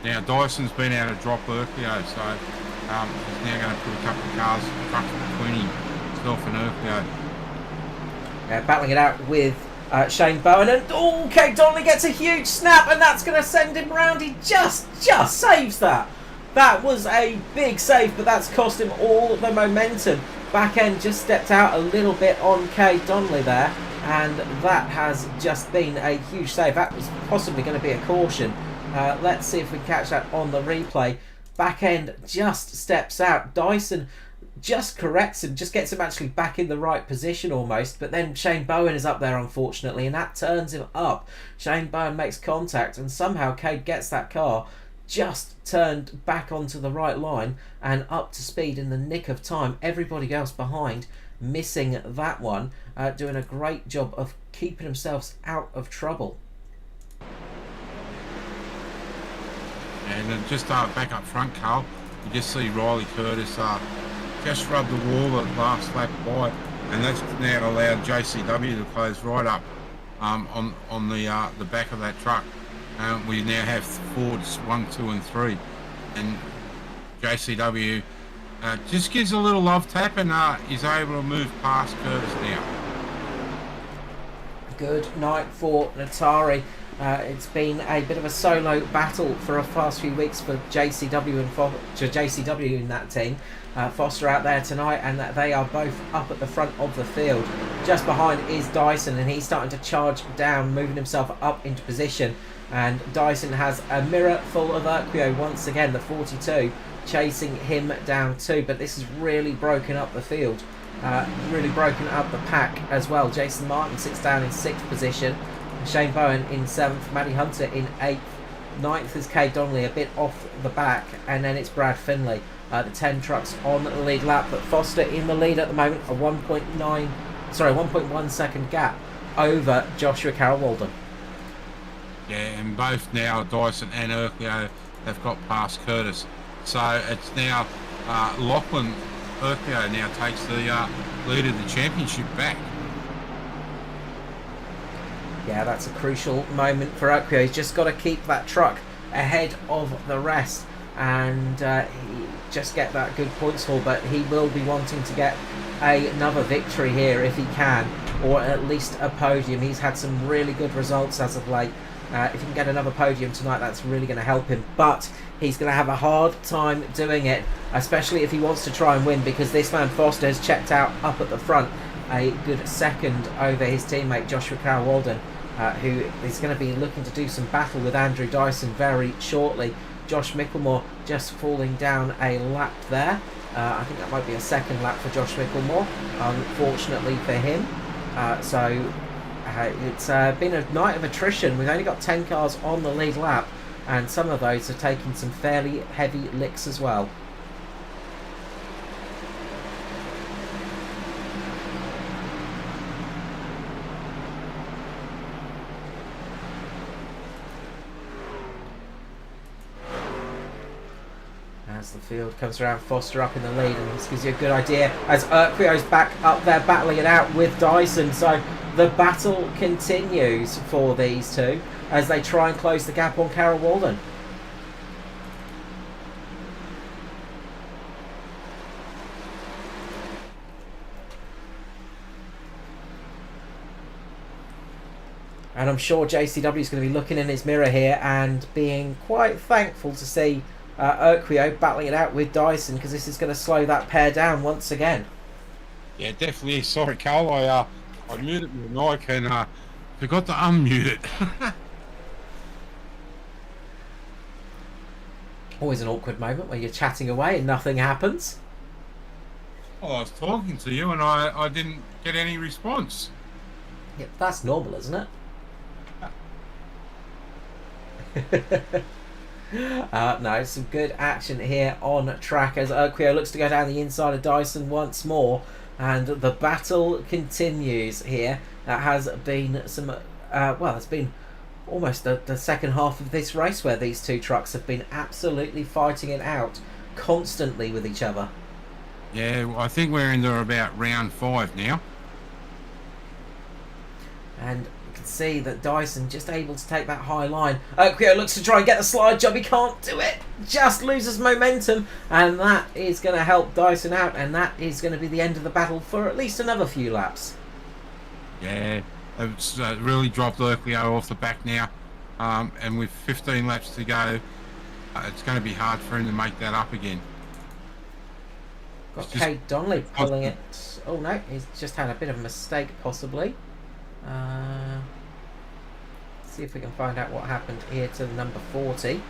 Now Dyson's been able to drop Urquio, so He's now going to put a couple of trucks between himself and Urquio. Battling it out with Shane Bowen, and Kate Donnelly gets a huge snap, and that's going to send him round. He just saves that. That was a big save, but that's cost him all the momentum. Back end just stepped out a little bit on Kate Donnelly there, and that has just been a huge save. That was possibly going to be a caution. Let's see if we catch that on the replay. Back end just steps out. Dyson just corrects him, just gets him actually back in the right position almost, but then Shane Bowen is up there unfortunately, and that turns him up. Shane Bowen makes contact, and somehow Cade gets that car just turned back onto the right line and up to speed in the nick of time. Everybody else behind missing that one, doing a great job of keeping themselves out of trouble. And then just back up front, Carl, you just see Riley Curtis just rubbed the wall at last lap by, and that's now allowed JCW to close right up on the back of that truck. We now have Fords 1, 2 and 3, and JCW just gives a little love tap and is able to move past Curtis now. Good night for Natari. It's been a bit of a solo battle for a past few weeks for JCW and JCW in that team. Foster out there tonight, and they are both up at the front of the field. Just behind is Dyson, and he's starting to charge down, moving himself up into position. And Dyson has a mirror full of Urquio once again, the 42, chasing him down too. But this has really broken up the field, really broken up the pack as well. Jason Martin sits down in 6th position. Shane Bowen in 7th, Matty Hunter in 8th, 9th is Kay Donnelly a bit off the back, and then it's Brad Finley. The 10 trucks on the lead lap, but Foster in the lead at the moment, a 1.1 second gap over Joshua Carroll-Walden. Yeah, and both now Dyson and Urquio have got past Curtis, so it's now Lachlan Urquio now takes the lead of the championship back. Yeah, that's a crucial moment for Urquio. He's just got to keep that truck ahead of the rest and just get that good points haul, but he will be wanting to get another victory here if he can, or at least a podium. He's had some really good results as of late. If he can get another podium tonight, that's really going to help him, but he's going to have a hard time doing it, especially if he wants to try and win, because this man Foster has checked out up at the front a good second over his teammate Joshua Carroll-Walden, who is going to be looking to do some battle with Andrew Dyson very shortly. Josh Micklemore just falling down a lap there. I think that might be a second lap for Josh Micklemore, unfortunately for him. It's been a night of attrition. We've only got 10 cars on the lead lap, and some of those are taking some fairly heavy licks as well. As the field comes around, Foster up in the lead, and this gives you a good idea as Urquio's back up there battling it out with Dyson. So the battle continues for these two as they try and close the gap on Carroll-Walden. And I'm sure JCW is going to be looking in his mirror here and being quite thankful to see Urquio battling it out with Dyson, because this is going to slow that pair down once again. Yeah, definitely. Sorry, Carl. I muted my mic and forgot to unmute it. Always an awkward moment where you're chatting away and nothing happens. Well, I was talking to you and I didn't get any response. Yeah, that's normal, isn't it? No, some good action here on track as Urquio looks to go down the inside of Dyson once more, and the battle continues here. That has been some it's been almost the second half of this race where these two trucks have been absolutely fighting it out constantly with each other. Yeah, I think we're into about round 5 now. And you can see that Dyson just able to take that high line. Oakwio looks to try and get the slide job. He can't do it. Just loses momentum. And that is going to help Dyson out. And that is going to be the end of the battle for at least another few laps. Yeah, it's really dropped Oakwio off the back now. And with 15 laps to go, it's going to be hard for him to make that up again. Got Cade Donnelly pulling it. Oh no, he's just had a bit of a mistake possibly. See if we can find out what happened here to number 40.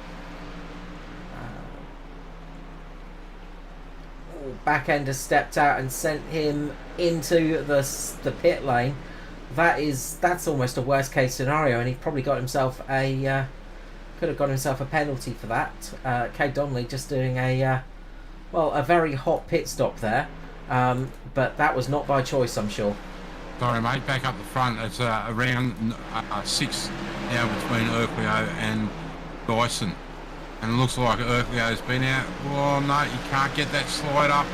Back end has stepped out and sent him into the pit lane. That's almost a worst case scenario, and he probably got himself a could have got himself a penalty for that. Cade Donnelly just doing a very hot pit stop there, but that was not by choice, I'm sure. Sorry, mate. Back up the front. It's around 6 now between Oakwio and Dyson, and it looks like Oakwio's been out. Oh no, you can't get that slide up.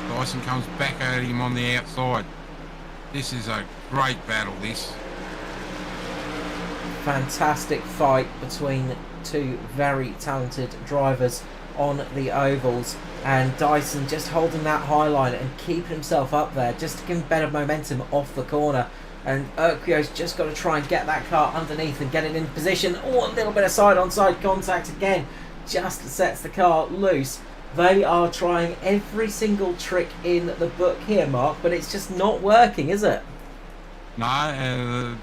Dyson comes back at him on the outside. This is a great battle. This fantastic fight between two very talented drivers on the ovals, and Dyson just holding that high line and keeping himself up there just to give him better momentum off the corner. And Oakwio's just got to try and get that car underneath and get it in position. Oh, a little bit of side-on-side contact again, just sets the car loose. They are trying every single trick in the book here, Mark, but it's just not working, is it? No,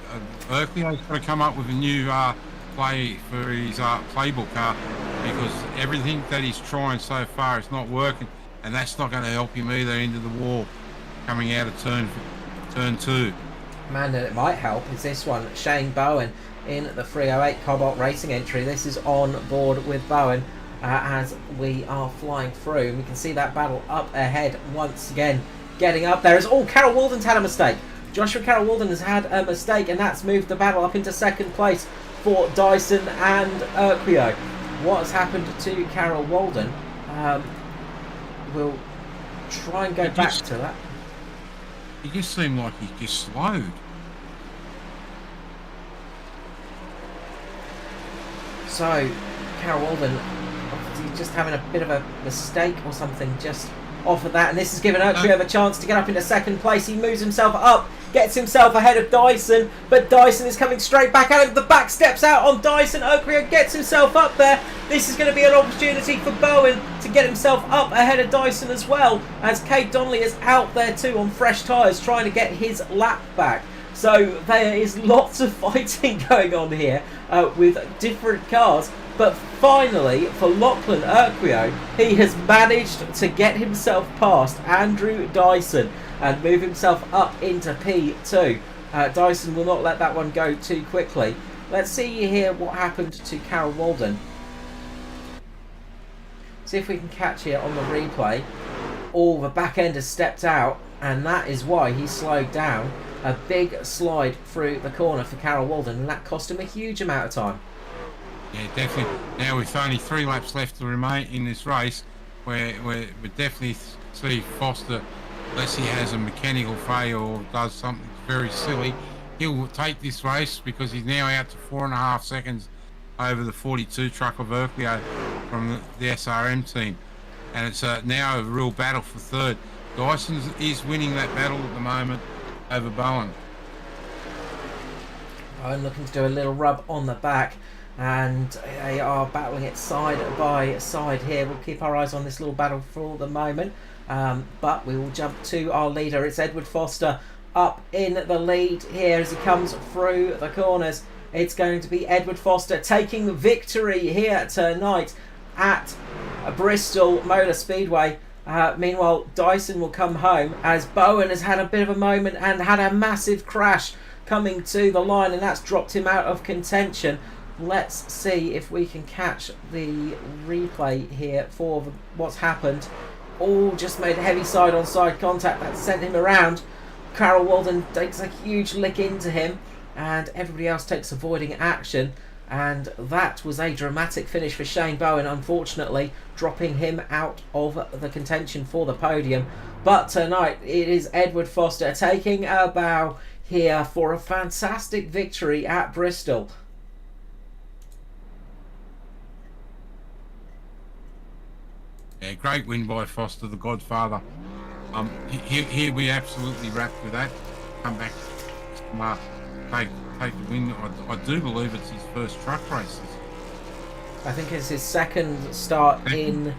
Oakwio's got to come up with a new play for his playbook because everything that he's trying so far is not working, and that's not going to help him either into the wall coming out of turn 2. Man, that it might help is this one. Shane Bowen in the 308 Cobalt Racing entry. This is on board with Bowen as we are flying through. We can see that battle up ahead once again. Getting up there is... Oh, Carol Walden's had a mistake. Joshua Carol Walden has had a mistake, and that's moved the battle up into second place for Dyson and Oakwio. What has happened to Carol Walden? We'll try and go back to that. He just seemed like he just slowed. So, Carol Walden just having a bit of a mistake or something just off of that, and this has given Oakwio a chance to get up into second place. He moves himself up, gets himself ahead of Dyson, but Dyson is coming straight back at him. The back steps out on Dyson. Oakwio gets himself up there. This is going to be an opportunity for Bowen to get himself up ahead of Dyson as well, as Cade Donnelly is out there too on fresh tyres trying to get his lap back. So there is lots of fighting going on here with different cars. But finally, for Lachlan Oakwio, he has managed to get himself past Andrew Dyson and move himself up into P2. Dyson will not let that one go too quickly. Let's see here what happened to Carol Walden. See if we can catch here on the replay. Oh, the back end has stepped out, and that is why he slowed down. A big slide through the corner for Carol Walden, and that cost him a huge amount of time. Yeah, definitely. Now with only 3 laps left to remain in this race, we definitely see Foster, unless he has a mechanical failure or does something very silly, he'll take this race because he's now out to 4.5 seconds over the 42 truck of Oakwio from the SRM team. And it's now a real battle for third. Dyson is winning that battle at the moment over Bowen. Bowen looking to do a little rub on the back, and they are battling it side by side here. We'll keep our eyes on this little battle for the moment, but we will jump to our leader. It's Edward Foster up in the lead here as he comes through the corners. It's going to be Edward Foster taking the victory here tonight at Bristol Motor Speedway. Meanwhile, Dyson will come home as Bowen has had a bit of a moment and had a massive crash coming to the line, and that's dropped him out of contention. Let's see if we can catch the replay here for what's happened. Oh, just made a heavy side-on-side contact that sent him around. Carol Walden takes a huge lick into him, and everybody else takes avoiding action. And that was a dramatic finish for Shane Bowen, unfortunately, dropping him out of the contention for the podium. But tonight, it is Edward Foster taking a bow here for a fantastic victory at Bristol. Yeah, great win by Foster, the Godfather. He'll be absolutely wrapped with that. Come back, take the win. I do believe it's his first truck races. I think it's his second start in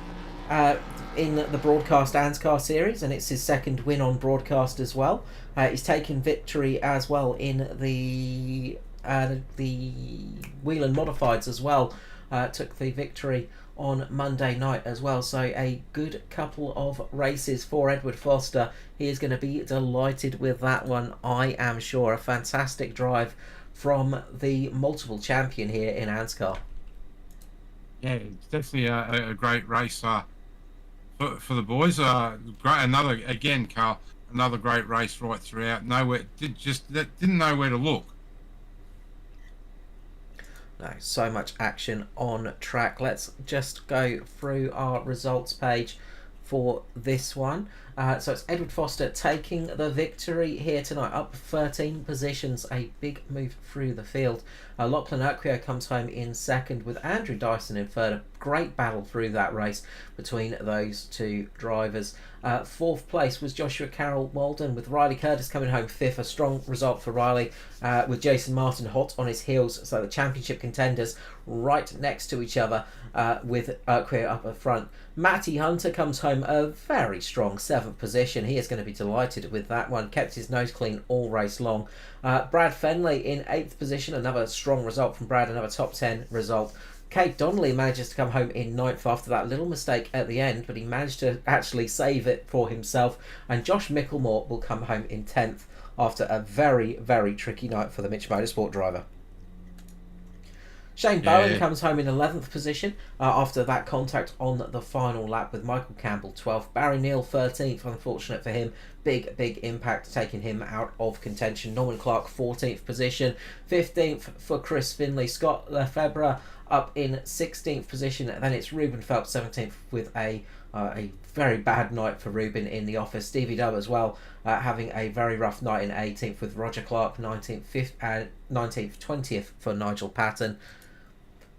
the broadcast ANZCAR series, and it's his second win on broadcast as well. He's taken victory as well in the Whelan Modifieds as well. Took the victory on Monday night as well. So a good couple of races for Edward Foster. He is going to be delighted with that one, I am sure. A fantastic drive from the multiple champion here in ANZCAR. Yeah, it's definitely a great race for the boys. Great, another again, Carl. Another great race right throughout. Didn't know where to look. No, so much action on track. Let's just go through our results page for this one. So it's Edward Foster taking the victory here tonight, up 13 positions, a big move through the field. Lachlan Urquio comes home in second with Andrew Dyson in third. A great battle through that race between those two drivers. Fourth place was Joshua Carroll Walden with Riley Curtis coming home fifth. A strong result for Riley with Jason Martin hot on his heels. So the championship contenders right next to each other with Urquio up at front. Matty Hunter comes home a very strong seventh position. He is going to be delighted with that one. Kept his nose clean all race long. Brad Fenley in 8th position. Another strong result from Brad. Another top 10 result. Kate Donnelly manages to come home in 9th after that little mistake at the end, but he managed to actually save it for himself. And Josh Micklemore will come home in 10th after a very, very tricky night for the Mitch Motorsport driver. Shane Bowen comes home in 11th position after that contact on the final lap with Michael Campbell 12th. Barry Neal 13th, unfortunate for him. Big impact taking him out of contention. Norman Clark 14th position. 15th for Chris Finley. Scott Lefebvre up in 16th position. And then it's Ruben Phelps 17th with a very bad night for Ruben in the office. Stevie Dub as well having a very rough night in 18th with Roger Clark 19th, 19th 20th for Nigel Patton.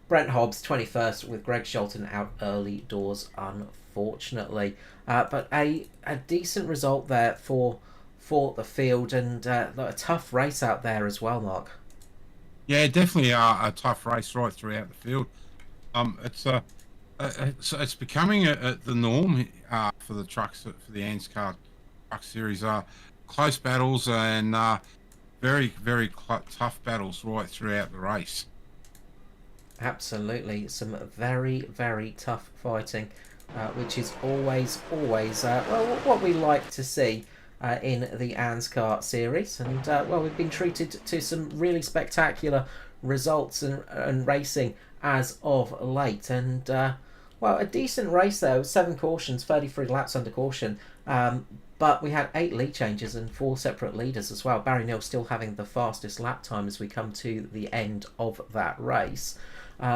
Brent Hobbs 21st with Greg Shelton out early doors, unfortunately. But a decent result there for the field, and a tough race out there as well, Mark. Yeah, definitely a tough race right throughout the field. It's becoming the norm for the trucks, for the ANZCAR Truck Series. Close battles and very tough battles right throughout the race. Absolutely, some very, very tough fighting, which is always what we like to see in the ANZCAR series. And we've been treated to some really spectacular results and racing as of late. And a decent race there, 7 cautions, 33 laps under caution. But we had 8 lead changes and 4 separate leaders as well. Barry Neal still having the fastest lap time as we come to the end of that race.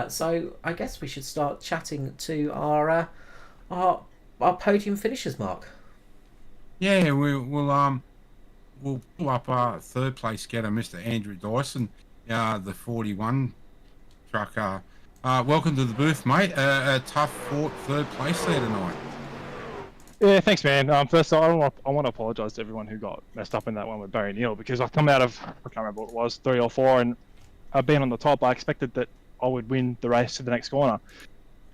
So I guess we should start chatting to our podium finishers, Mark. Yeah, we'll pull up our third place getter, Mr. Andrew Dyson, the 41 truck. Welcome to the booth, mate. A tough fought third place there tonight. Yeah, thanks, man. First, I want to apologise to everyone who got messed up in that one with Barry Neal, because I come out of, I can't remember what it was, 3 or 4, and I've been on the top. I expected that I would win the race to the next corner,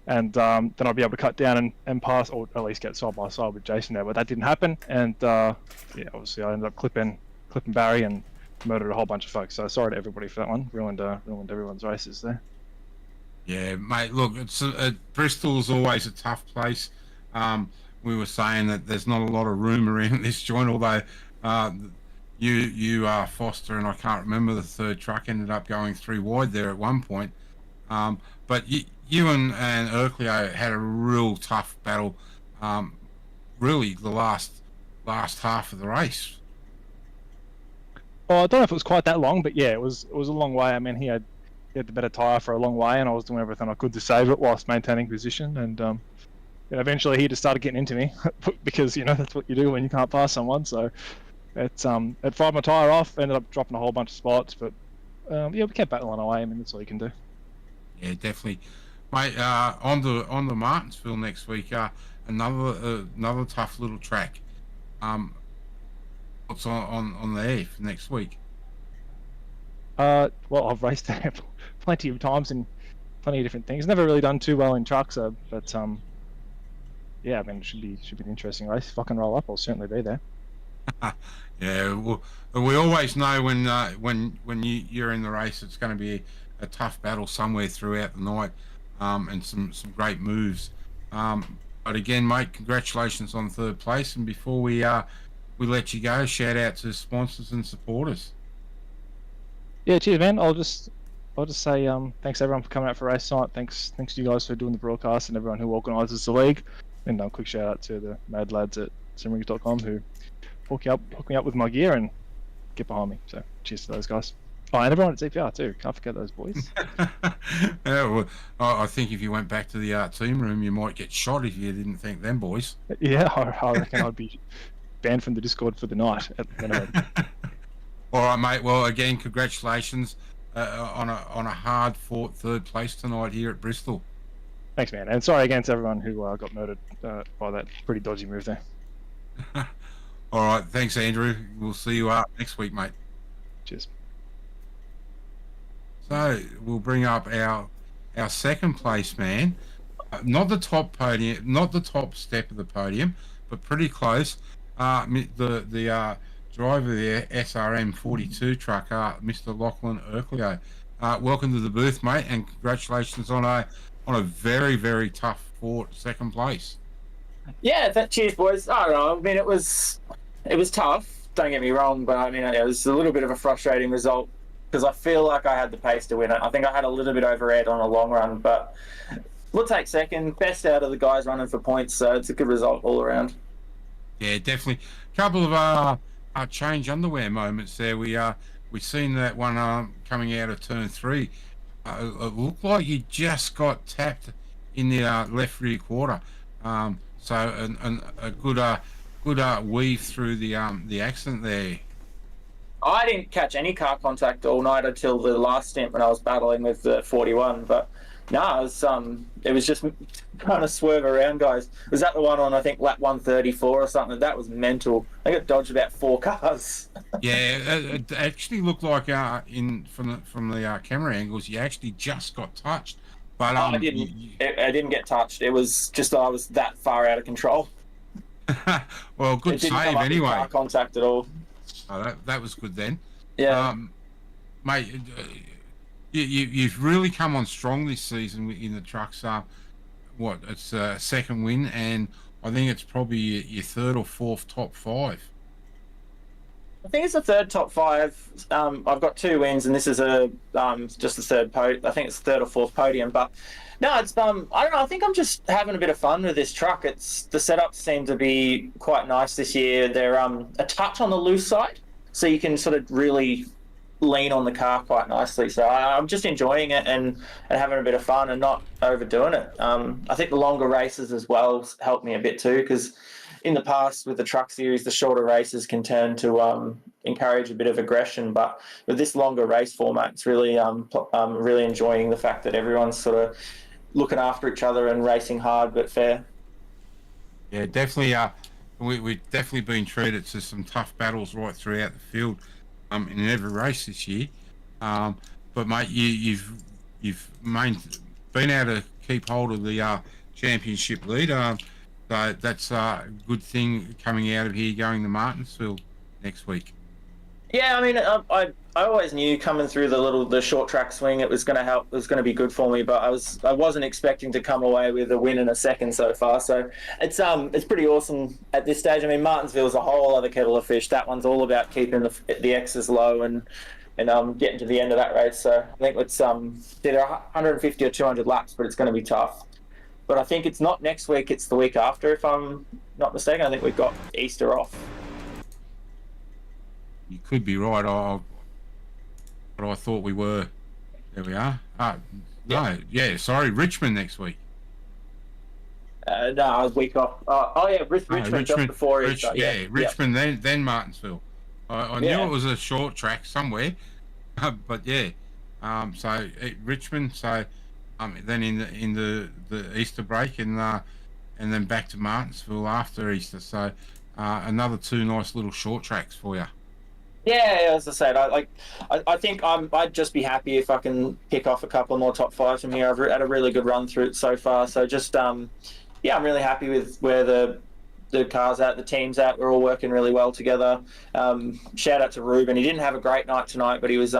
and then I'd be able to cut down and pass, or at least get side by side with Jason there. But that didn't happen, and obviously I ended up clipping Barry and murdered a whole bunch of folks. So sorry to everybody for that one. Ruined everyone's races there. Yeah, mate. Look, Bristol's always a tough place. We were saying that there's not a lot of room around this joint, although you Foster, and I can't remember the third truck, ended up going 3 wide there at one point. But you and Urquio had a real tough battle, really the last half of the race. Well, I don't know if it was quite that long, but yeah, it was a long way. I mean, he had the better tyre for a long way, and I was doing everything I could to save it whilst maintaining position. And eventually he just started getting into me because that's what you do when you can't pass someone. So It fired my tyre off, ended up dropping a whole bunch of spots, but yeah, we kept battling away. I mean, that's all you can do. Yeah, definitely, mate. On the Martinsville next week. Another tough little track. What's on there for next week? Well, I've raced there plenty of times in plenty of different things. Never really done too well in trucks, but yeah, I mean, it should be an interesting race. If I can roll up, I'll certainly be there. Yeah, well, we always know when you're in the race, it's going to be a tough battle somewhere throughout the night, and some great moves. But again, mate, congratulations on third place. And before we let you go, shout out to sponsors and supporters. Yeah, cheers, man. I'll just say thanks everyone for coming out for race night. Thanks to you guys for doing the broadcast and everyone who organises the league. And a quick shout out to the mad lads at simrings.com who hook me up with my gear and get behind me. So cheers to those guys. Oh, and everyone at CPR too. Can't forget those boys. Yeah, well, I think if you went back to the team room, you might get shot if you didn't thank them boys. Yeah, I reckon I'd be banned from the Discord for the night at minimum. All right, mate. Well, again, congratulations on a hard-fought third place tonight here at Bristol. Thanks, man. And sorry again to everyone who got murdered by that pretty dodgy move there. All right. Thanks, Andrew. We'll see you next week, mate. Cheers. So we'll bring up our second place man. Not the top podium, not the top step of the podium, but pretty close. The driver there, SRM 42 truck, Mr. Lachlan Urklio. Welcome to the booth, mate, and congratulations on a very, very tough fought second place. Yeah, cheers, boys. I don't know. I mean, it was tough. Don't get me wrong, but I mean, it was a little bit of a frustrating result because I feel like I had the pace to win it. I think I had a little bit over ed on a long run, but we'll take second. Best out of the guys running for points, so it's a good result all around. Yeah, definitely. A couple of change underwear moments there. We seen that one coming out of turn 3. It looked like you just got tapped in the left rear quarter. So a good weave through the accident there. I didn't catch any car contact all night until the last stint when I was battling with the 41, but no, it was just trying to swerve around, guys. Was that the one on, I think, lap 134 or something? That was mental. I got dodged about 4 cars. Yeah, it actually looked like from the camera angles, you actually just got touched. But I didn't get touched. It was just I was that far out of control. Well, good it didn't save come up anyway. with car contact at all. Oh, that was good then. Yeah. Mate, you've really come on strong this season in the trucks. It's a second win, and I think it's probably your third or fourth top 5. I think it's the third top 5. I've got 2 wins, and this is just the third podium. I think it's the third or fourth podium. But no, it's I don't know. I think I'm just having a bit of fun with this truck. The setups seem to be quite nice this year. They're a touch on the loose side, so you can sort of really lean on the car quite nicely. So I'm just enjoying it and having a bit of fun and not overdoing it. I think the longer races as well help me a bit too, because in the past with the truck series, the shorter races can turn to encourage a bit of aggression. But with this longer race format, it's really really enjoying the fact that everyone's sort of looking after each other and racing hard but fair. Yeah, definitely. We've definitely been treated to some tough battles right throughout the field in every race this year. But mate, you've been able to keep hold of the championship lead. So that's a good thing coming out of here, going to Martinsville next week. Yeah, I mean, I always knew coming through the short track swing it was going to help. It was going to be good for me, but I wasn't expecting to come away with a win in a second so far. So it's pretty awesome at this stage. I mean, Martinsville's a whole other kettle of fish. That one's all about keeping the X's low and getting to the end of that race. So I think it's either 150 or 200 laps, but it's going to be tough. But I think it's not next week; it's the week after, if I'm not mistaken. I think we've got Easter off. You could be right. But I thought we were. There we are. No, yeah, sorry, Richmond next week. No, I was week off. Richmond just before Easter. Richmond, then Martinsville. I knew Yeah. it was a short track somewhere, but yeah. So Richmond. So then in the Easter break and then back to Martinsville after Easter. So another two nice little short tracks for you. Yeah, as I said, I think I'd just be happy if I can pick off a couple more top fives from here. I've had a really good run through it so far. So just yeah, I'm really happy with where the car's at, the team's at. We're all working really well together. Shout out to Ruben. He didn't have a great night tonight, but he was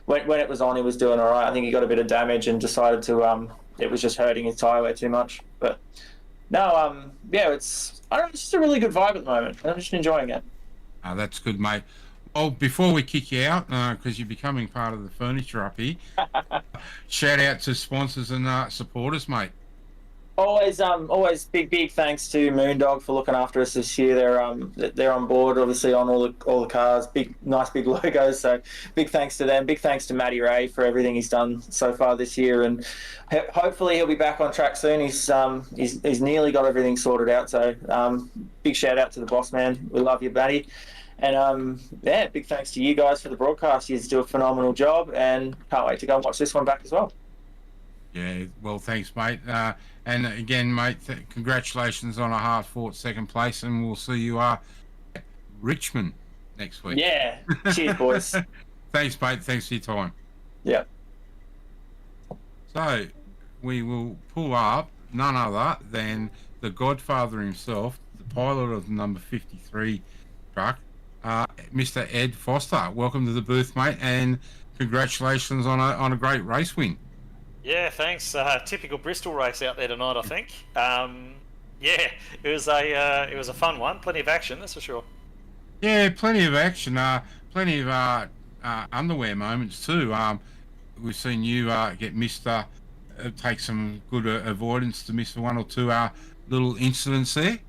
when it was on, he was doing all right. I think he got a bit of damage and decided to it was just hurting his tyre wear too much. But no, yeah, I don't know, it's just a really good vibe at the moment. I'm just enjoying it. That's good, mate. Well, before we kick you out, because you're becoming part of the furniture up here, shout out to sponsors and supporters, mate. Always big thanks to Moondog for looking after us this year. They're on board, obviously on all the cars. Nice big logos. So big thanks to them. Big thanks to Matty Ray for everything he's done so far this year, and hopefully he'll be back on track soon. He's nearly got everything sorted out. So big shout out to the boss man. We love you, Matty. And yeah, big thanks to you guys for the broadcast. You do a phenomenal job, and can't wait to go and watch this one back as well. Yeah, well, thanks, mate. And again, mate, congratulations on a hard-fought second place, and we'll see you at Richmond next week. Yeah, cheers, boys. Thanks, mate. Thanks for your time. Yeah. So, we will pull up none other than the Godfather himself, the pilot of the number 53 truck, Mr. Ed Foster. Welcome to the booth, mate, and congratulations on a great race win. Yeah, thanks. Typical Bristol race out there tonight, I think. Yeah, it was a fun one. Plenty of action, that's for sure. Yeah, plenty of action. Plenty of underwear moments too. We've seen you get Mister take some good avoidance to miss one or two little incidents there.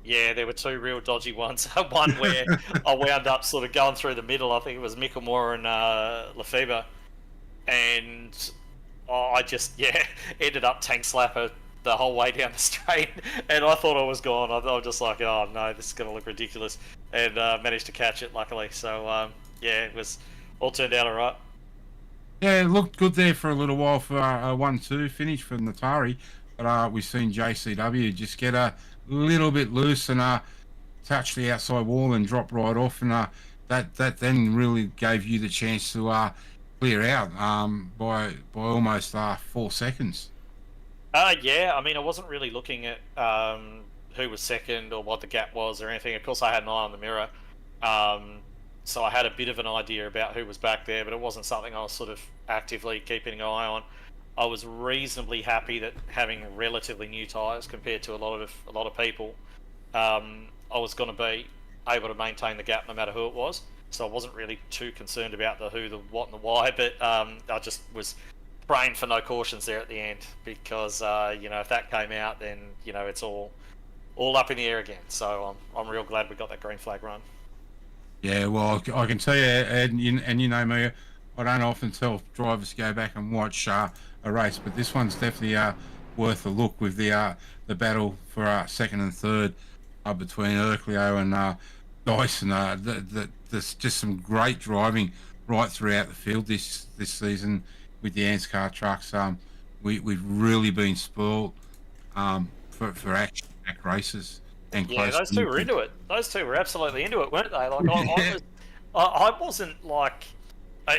Yeah, there were two real dodgy ones. One where I wound up sort of going through the middle. I think it was Micklemore and Lefebvre, and I just ended up tank slapper the whole way down the straight, and I thought I was gone. I was just like, oh no, this is going to look ridiculous, and managed to catch it luckily. So yeah, it was all turned out all right. Yeah, it looked good there for a little while for a 1-2 finish for Natari, but we've seen JCW just get a little bit loose and touch the outside wall and drop right off, and that then really gave you the chance to clear out by almost 4 seconds. Yeah, I mean, I wasn't really looking at who was second or what the gap was or anything. Of course, I had an eye on the mirror, so I had a bit of an idea about who was back there, but it wasn't something I was sort of actively keeping an eye on. I was reasonably happy that having relatively new tyres compared to a lot of people, I was going to be able to maintain the gap no matter who it was. So I wasn't really too concerned about the who, the what, and the why, but I just was praying for no cautions there at the end, because if that came out, then it's all up in the air again. So I'm real glad we got that green flag run. Yeah, well, I can tell you, Ed, and you know me, I don't often tell drivers to go back and watch a race, but this one's definitely worth a look with the battle for second and third between Urclio and Dyson. There's just some great driving right throughout the field this season with the ANZCAR trucks. We've really been spoiled for action-packed races. And yeah, those two were into it. Those two were absolutely into it, weren't they? Like I wasn't like.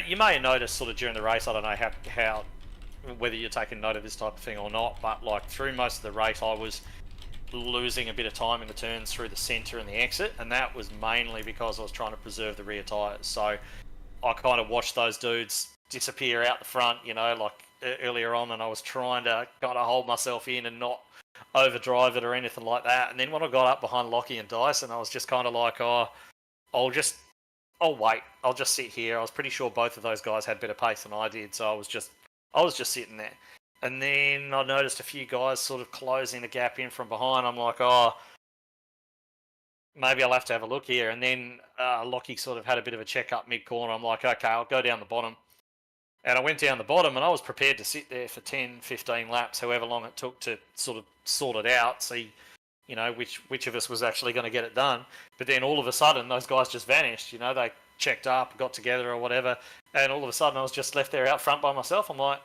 You may have noticed sort of during the race. I don't know how whether you're taking note of this type of thing or not, but like through most of the race, I was losing a bit of time in the turns through the centre and the exit, and that was mainly because I was trying to preserve the rear tyres. So I kind of watched those dudes disappear out the front, like earlier on, and I was trying to kind of hold myself in and not overdrive it or anything like that. And then when I got up behind Lockie and Dyson, I was just kind of like, I'll wait. I'll just sit here. I was pretty sure both of those guys had better pace than I did, so I was just sitting there. And then I noticed a few guys sort of closing the gap in from behind. I'm like, maybe I'll have to have a look here. And then Lockie sort of had a bit of a check up mid-corner. I'm like, okay, I'll go down the bottom. And I went down the bottom, and I was prepared to sit there for 10, 15 laps, however long it took to sort of sort it out, see which of us was actually going to get it done. But then all of a sudden, those guys just vanished. They checked up, got together or whatever, and all of a sudden I was just left there out front by myself. I'm like,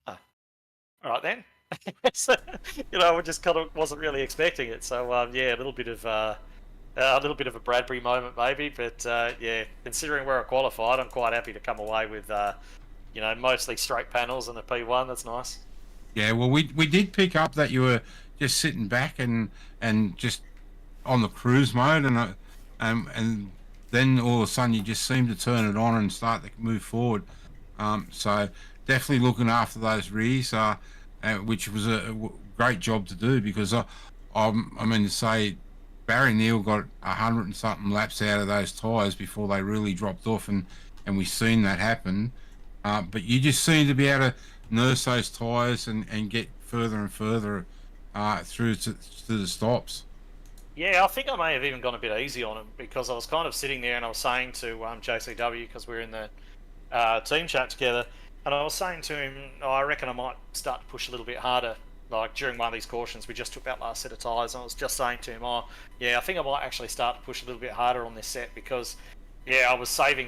oh, all right then. So, I just kind of wasn't really expecting it. So yeah, a little bit of a Bradbury moment maybe, but yeah, considering where I qualified, I'm quite happy to come away with mostly straight panels and a P1. That's nice. Yeah, well, we did pick up that you were just sitting back and just on the cruise mode, and then all of a sudden you just seem to turn it on and start to move forward. So definitely looking after those rears, which was a great job to do, because I mean to say, Barry Neal got 100 and something laps out of those tyres before they really dropped off, and we've seen that happen. But you just seem to be able to nurse those tyres and get further and further through to the stops. Yeah, I think I may have even gone a bit easy on him, because I was kind of sitting there and I was saying to JCW, because we're in the team chat together, and I was saying to him, I reckon I might start to push a little bit harder. Like during one of these cautions, we just took that last set of tyres, and I was just saying to him, yeah, I think I might actually start to push a little bit harder on this set, because yeah, I was saving,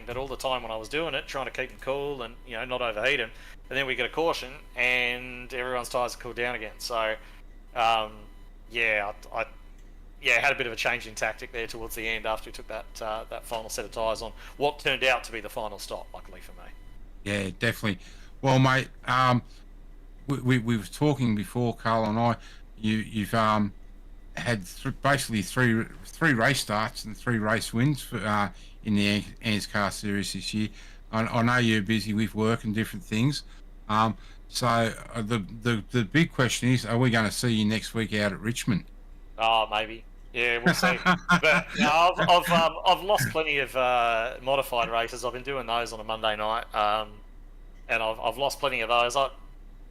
but all the time when I was doing it, trying to keep them cool and not overheat them, and then we get a caution and everyone's tyres are cooled down again. So yeah, I had a bit of a change in tactic there towards the end after we took that final set of tyres on what turned out to be the final stop, luckily for me. Yeah, definitely. Well, mate, we were talking before, Carl and I. You've had basically three race starts and 3 race wins for, in the ANZCAR series this year. I know you're busy with work and different things. So the big question is, are we going to see you next week out at Richmond? Oh, maybe. Yeah, we'll see. But no, I've lost plenty of modified races. I've been doing those on a Monday night, and I've lost plenty of those. I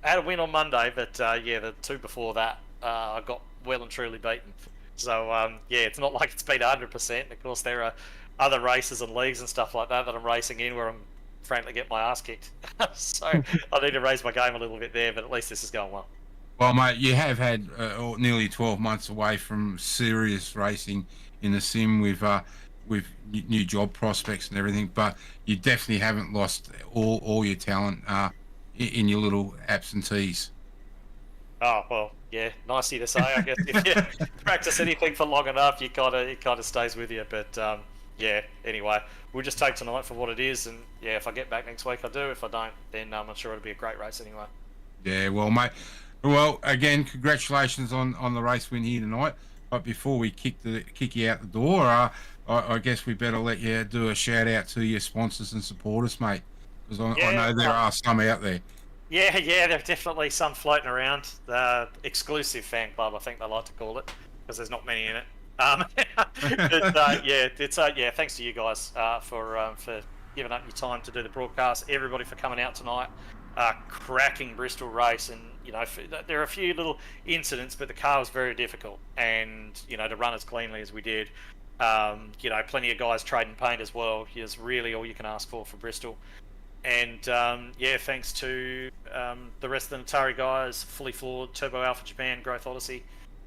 had a win on Monday, but yeah, the 2 before that I got well and truly beaten. So yeah, it's not like it's been 100%. Of course, there are other races and leagues and stuff like that I'm racing in where I'm frankly getting my ass kicked. So I need to raise my game a little bit there, but at least this is going well. Well, mate, you have had nearly 12 months away from serious racing in the sim with new job prospects and everything, but you definitely haven't lost all your talent in your little absentees. Oh, well, yeah, nice of you to say. I guess if you practice anything for long enough, it kind of stays with you. But yeah, anyway, we'll just take tonight for what it is, and yeah, if I get back next week, I do. If I don't, then I'm sure it'll be a great race anyway. Yeah, well, mate. Well, again, congratulations on the race win here tonight. But before we kick you out the door, I guess we better let you do a shout out to your sponsors and supporters, mate, because I know there are some out there. Yeah, there are definitely some floating around. The exclusive fan club, I think they like to call it, because there's not many in it. But, yeah, thanks to you guys for giving up your time to do the broadcast. Everybody for coming out tonight. Cracking Bristol race, and there are a few little incidents, but the car was very difficult, and to run as cleanly as we did, plenty of guys trading paint as well is really all you can ask for Bristol. And yeah, thanks to the rest of the Natari guys, Fully Floored, Turbo Alpha Japan, Growth Odyssey.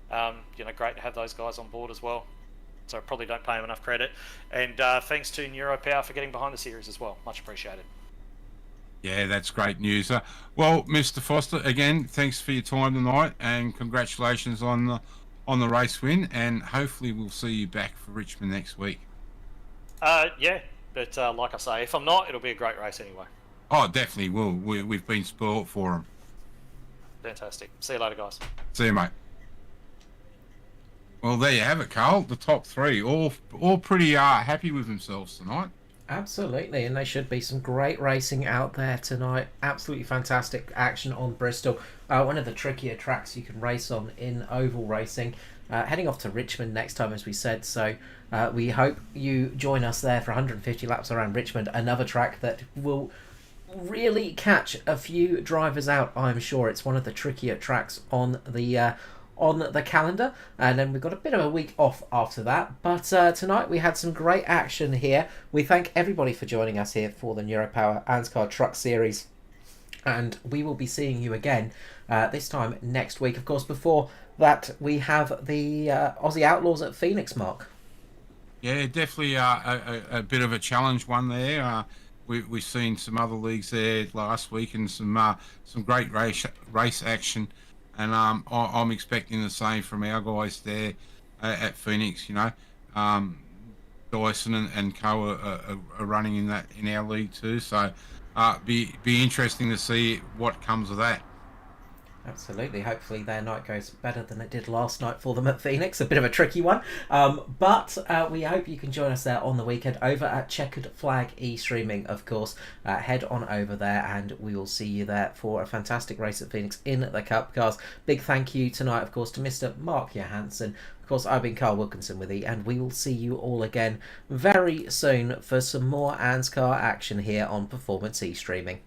Great to have those guys on board as well. So I probably don't pay them enough credit. And thanks to Neuropower for getting behind the series as well. Much appreciated. Yeah, that's great news. Well, Mr. Foster, again, thanks for your time tonight, and congratulations on the race win. And hopefully, we'll see you back for Richmond next week. Yeah, but like I say, if I'm not, it'll be a great race anyway. Oh, definitely will. We've been spoiled for them. Fantastic. See you later, guys. See you, mate. Well, there you have it, Carl. The top 3, all pretty happy with themselves tonight. Absolutely, and there should be some great racing out there tonight. Absolutely fantastic action on Bristol. One of the trickier tracks you can race on in oval racing. Heading off to Richmond next time, as we said, so we hope you join us there for 150 laps around Richmond, another track that will really catch a few drivers out, I'm sure. It's one of the trickier tracks on the calendar, and then we've got a bit of a week off after that, but tonight we had some great action here. We thank everybody for joining us here for the Neuropower ANZCAR Truck Series and we will be seeing you again this time next week. Of course, before that, we have the Aussie Outlaws at Phoenix, Mark. Yeah, definitely a bit of a challenge one there. We've seen some other leagues there last week and some great race action, and I'm expecting the same from our guys there at Phoenix. Dyson and Co are running in our league too, so be interesting to see what comes of that. Absolutely. Hopefully their night goes better than it did last night for them at Phoenix. A bit of a tricky one. But we hope you can join us there on the weekend over at Checkered Flag e-streaming, of course. Head on over there and we will see you there for a fantastic race at Phoenix in the Cup Cars. Big thank you tonight, of course, to Mr. Mark Johansson. Of course, I've been Carl Wilkinson with you, and we will see you all again very soon for some more ANZCAR action here on Performance e-streaming.